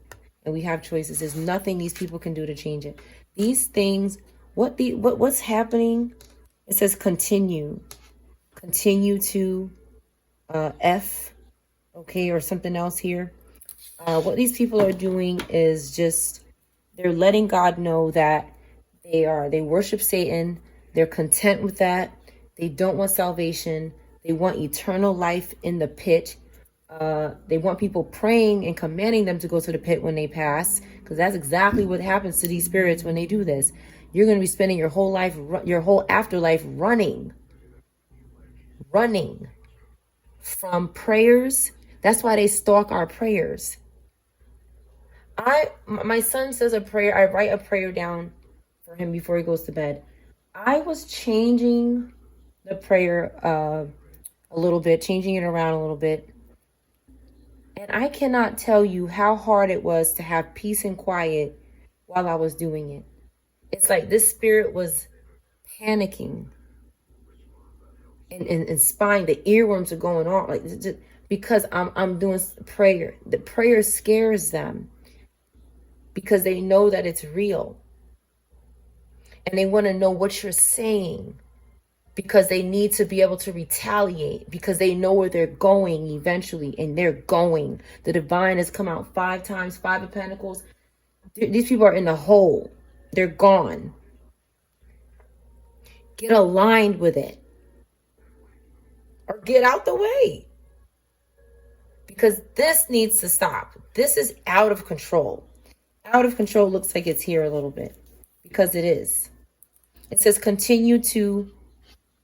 And we have choices. There's nothing these people can do to change it. These things, what's happening? It says continue. Continue to F. Okay, or something else here. What these people are doing is just, they're letting God know that they worship Satan. They're content with that. They don't want salvation. They want eternal life in the pit. They want people praying and commanding them to go to the pit when they pass, because that's exactly what happens to these spirits when they do this. You're going to be spending your whole life, your whole afterlife running from prayers. That's why they stalk our prayers. My son says a prayer. I write a prayer down for him before he goes to bed. I was changing the prayer a little bit, changing it around a little bit. And I cannot tell you how hard it was to have peace and quiet while I was doing it. It's like this spirit was panicking and spying. The earworms are going on, like, because I'm doing prayer. The prayer scares them because they know that it's real. And they want to know what you're saying because they need to be able to retaliate, because they know where they're going eventually, and they're going. The divine has come out 5 times, 5 of Pentacles. These people are in the hole. They're gone. Get aligned with it. Or get out the way. Because this needs to stop. This is out of control. Out of control looks like it's here a little bit. Because it is. It says continue to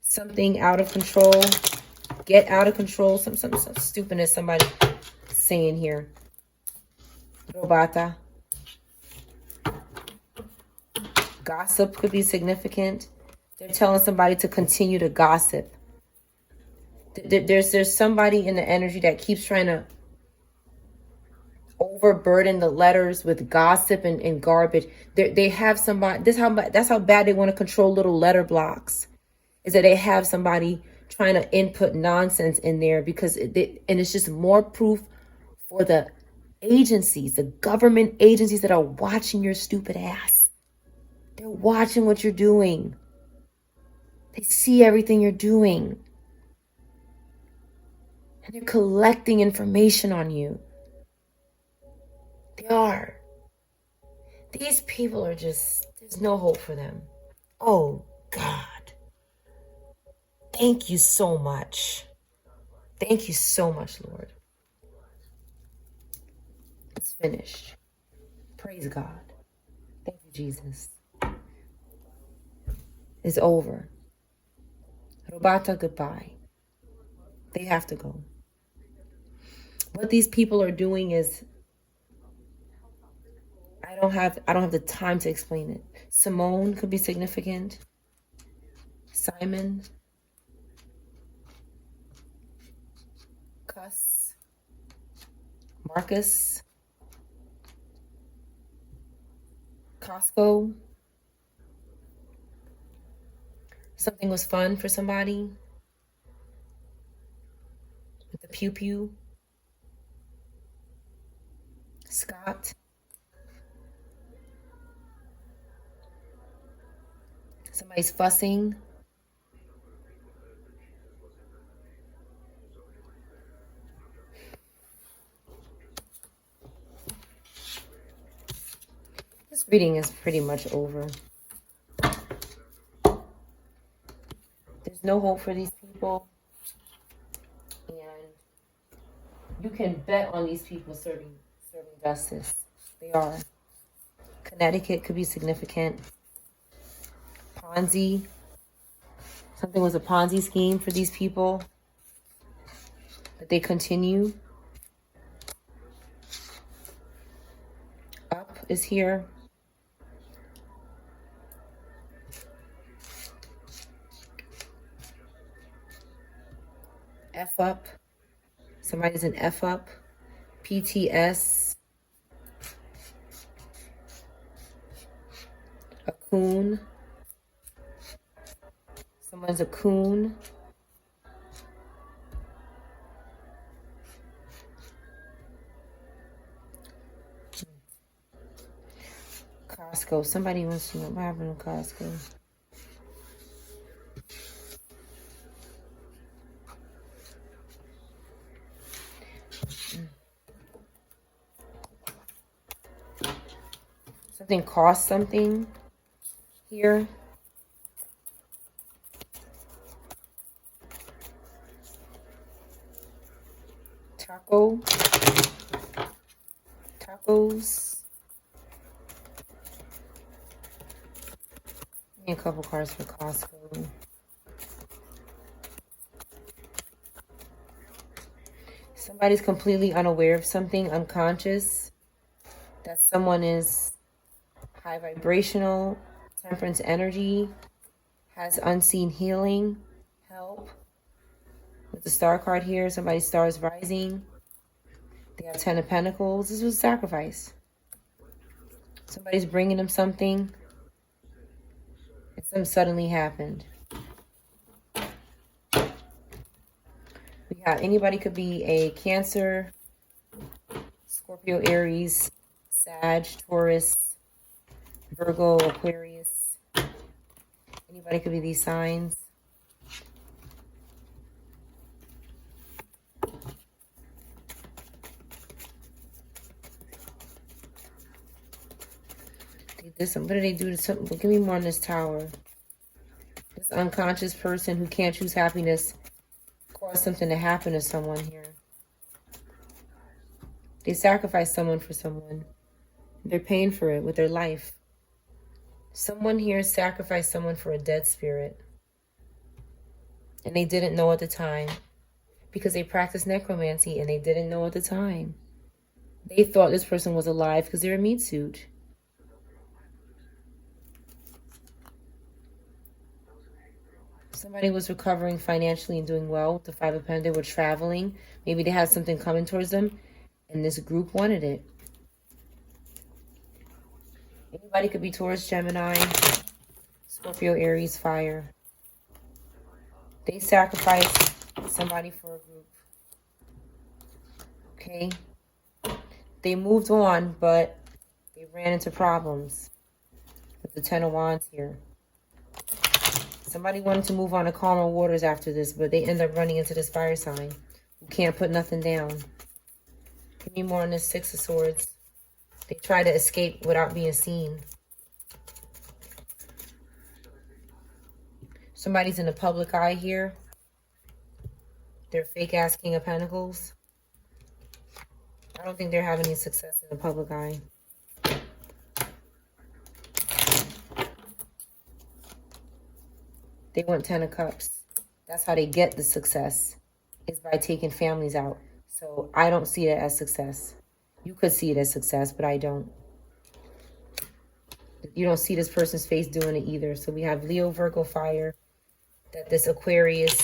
something out of control. Get out of control. Some stupidness somebody saying here. Robata. Gossip could be significant. They're telling somebody to continue to gossip. There's somebody in the energy that keeps trying to overburden the letters with gossip and garbage. They have somebody. That's how bad they want to control little letter blocks. Is that they have somebody trying to input nonsense in there because and it's just more proof for the agencies, the government agencies that are watching your stupid ass. They're watching what you're doing. They see everything you're doing. And they're collecting information on you. They are. These people are just, there's no hope for them. Oh, God. Thank you so much. Thank you so much, Lord. It's finished. Praise God. Thank you, Jesus. It's over. Robata, goodbye. They have to go. What these people are doing is, I don't have the time to explain it. Simone could be significant. Simon. Cuss. Marcus. Costco. Something was fun for somebody. With the pew pew. Scott. Somebody's fussing. This reading is pretty much over. There's no hope for these people. And you can bet on these people serving justice. They are. Connecticut could be significant. Ponzi. Something was a Ponzi scheme for these people. But they continue. Up is here. F up. Somebody's an F up. PTS. A coon. Someone's a coon. Costco. Somebody wants to know what happened to Costco. Something cost something here. Tacos. Give me a couple cards for Costco. Somebody's completely unaware of something, unconscious. That someone is high vibrational, temperance energy, has unseen healing, help. With the star card here, somebody's star is rising. They have 10 of Pentacles. This was a sacrifice. Somebody's bringing them something. And something suddenly happened. We got anybody could be a Cancer, Scorpio, Aries, Sag, Taurus, Virgo, Aquarius. Anybody could be these signs. this. What did they do to something? Give me more on this Tower. This unconscious person who can't choose happiness caused something to happen to someone here. They sacrificed someone for someone. They're paying for it with their life. Someone here sacrificed someone for a dead spirit. And they didn't know at the time. Because they practiced necromancy and they didn't know at the time. They thought this person was alive because they're a meat suit. Somebody was recovering financially and doing well with the Five of Pentacles. They were traveling. Maybe they had something coming towards them. And this group wanted it. Anybody could be Taurus, Gemini, Scorpio, Aries, fire. They sacrificed somebody for a group. Okay? They moved on, but they ran into problems. With the Ten of Wands here. Somebody wanted to move on to calmer waters after this, but they end up running into this fire sign who can't put nothing down. Give me more on this Six of Swords. They try to escape without being seen. Somebody's in the public eye here. They're fake-ass King of Pentacles. I don't think they're having any success in the public eye. They want 10 of Cups. That's how they get the success, is by taking families out. So I don't see it as success. You could see it as success, but I don't. You don't see this person's face doing it either. So we have Leo, Virgo, fire. That this Aquarius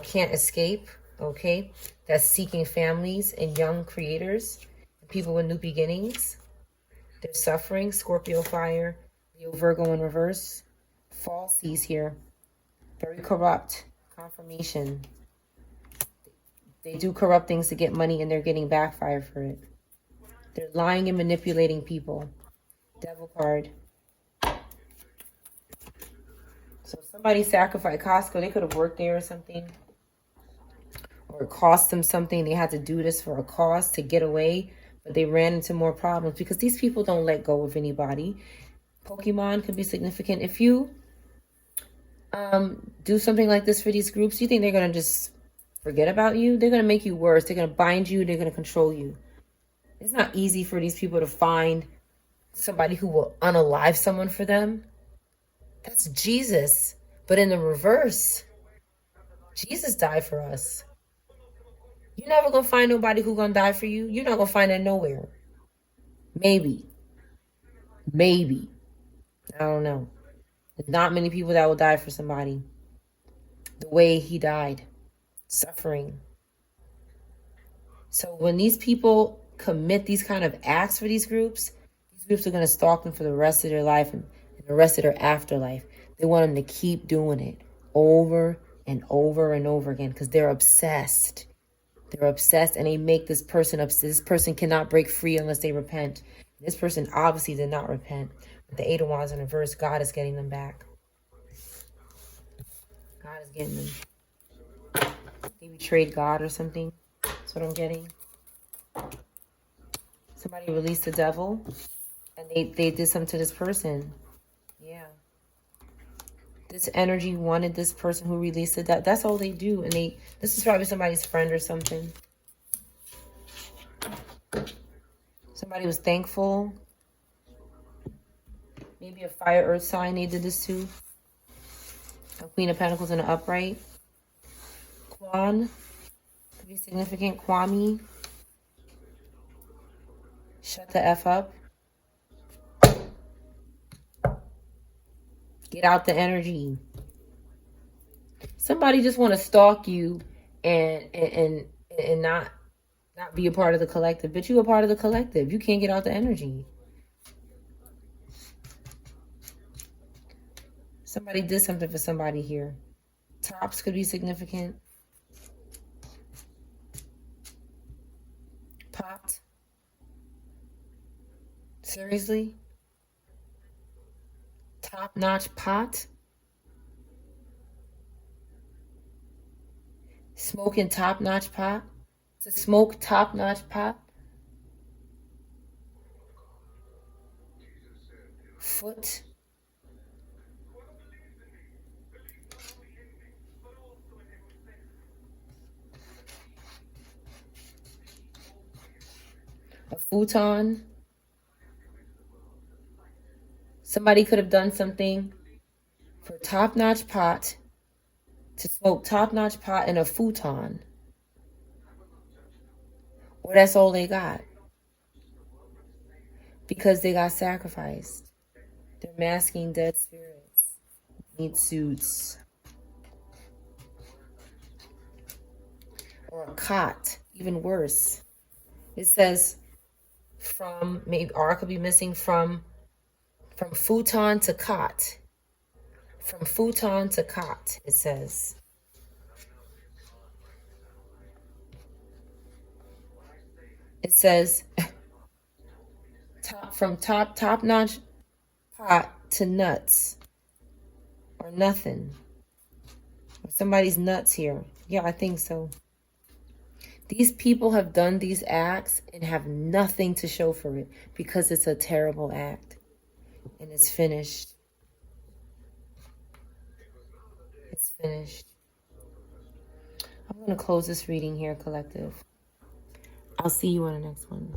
can't escape, okay? That's seeking families and young creators, people with new beginnings. They're suffering. Scorpio, fire. Leo, Virgo in reverse. Falsies here. Very corrupt. Confirmation. They do corrupt things to get money and they're getting backfire for it. They're lying and manipulating people. Devil card. So somebody sacrificed Costco. They could have worked there or something. Or it cost them something. They had to do this for a cause to get away. But they ran into more problems because these people don't let go of anybody. Pokemon could be significant. If you do something like this for these groups, you think they're going to just forget about you? They're going to make you worse. They're going to bind you. They're going to control you. It's not easy for these people to find somebody who will unalive someone for them. That's Jesus. But in the reverse, Jesus died for us. You're never going to find nobody who's going to die for you. You're not going to find that nowhere. Maybe. Maybe. I don't know. There's not many people that will die for somebody the way he died. Suffering. So when these people commit these kind of acts for these groups are going to stalk them for the rest of their life and the rest of their afterlife. They want them to keep doing it over and over and over again because they're obsessed. They're obsessed and they make this person obsessed. This person cannot break free unless they repent. This person obviously did not repent. With the Eight of Wands in reverse, God is getting them back. God is getting them. They betrayed God or something. That's what I'm getting. Somebody released the devil and they did something to this person. Yeah. This energy wanted this person who released the devil. That's all they do. And this is probably somebody's friend or something. Somebody was thankful. Maybe a fire earth sign they did this to. A Queen of Pentacles in the upright. Quan. Could be significant. Kwame. Shut the F up. Get out the energy. Somebody just want to stalk you and not be a part of the collective. But you a part of the collective. You can't get out the energy. Somebody did something for somebody here. Tops could be significant. Popped. Seriously? Top-notch pot? Smoking top-notch pot? To smoke top-notch pot? foot, a futon. Somebody could have done something for top-notch pot, to smoke top-notch pot in a futon. Or that's all they got. Because they got sacrificed. They're masking dead spirits. Need suits. Or a cot, even worse. It says from, maybe R could be missing from futon to cot. From futon to cot, it says. It says top notch pot to nuts. Or nothing. Or somebody's nuts here. Yeah, I think so. These people have done these acts and have nothing to show for it because it's a terrible act. And it's finished. It's finished. I'm going to close this reading here, collective. I'll see you on the next one.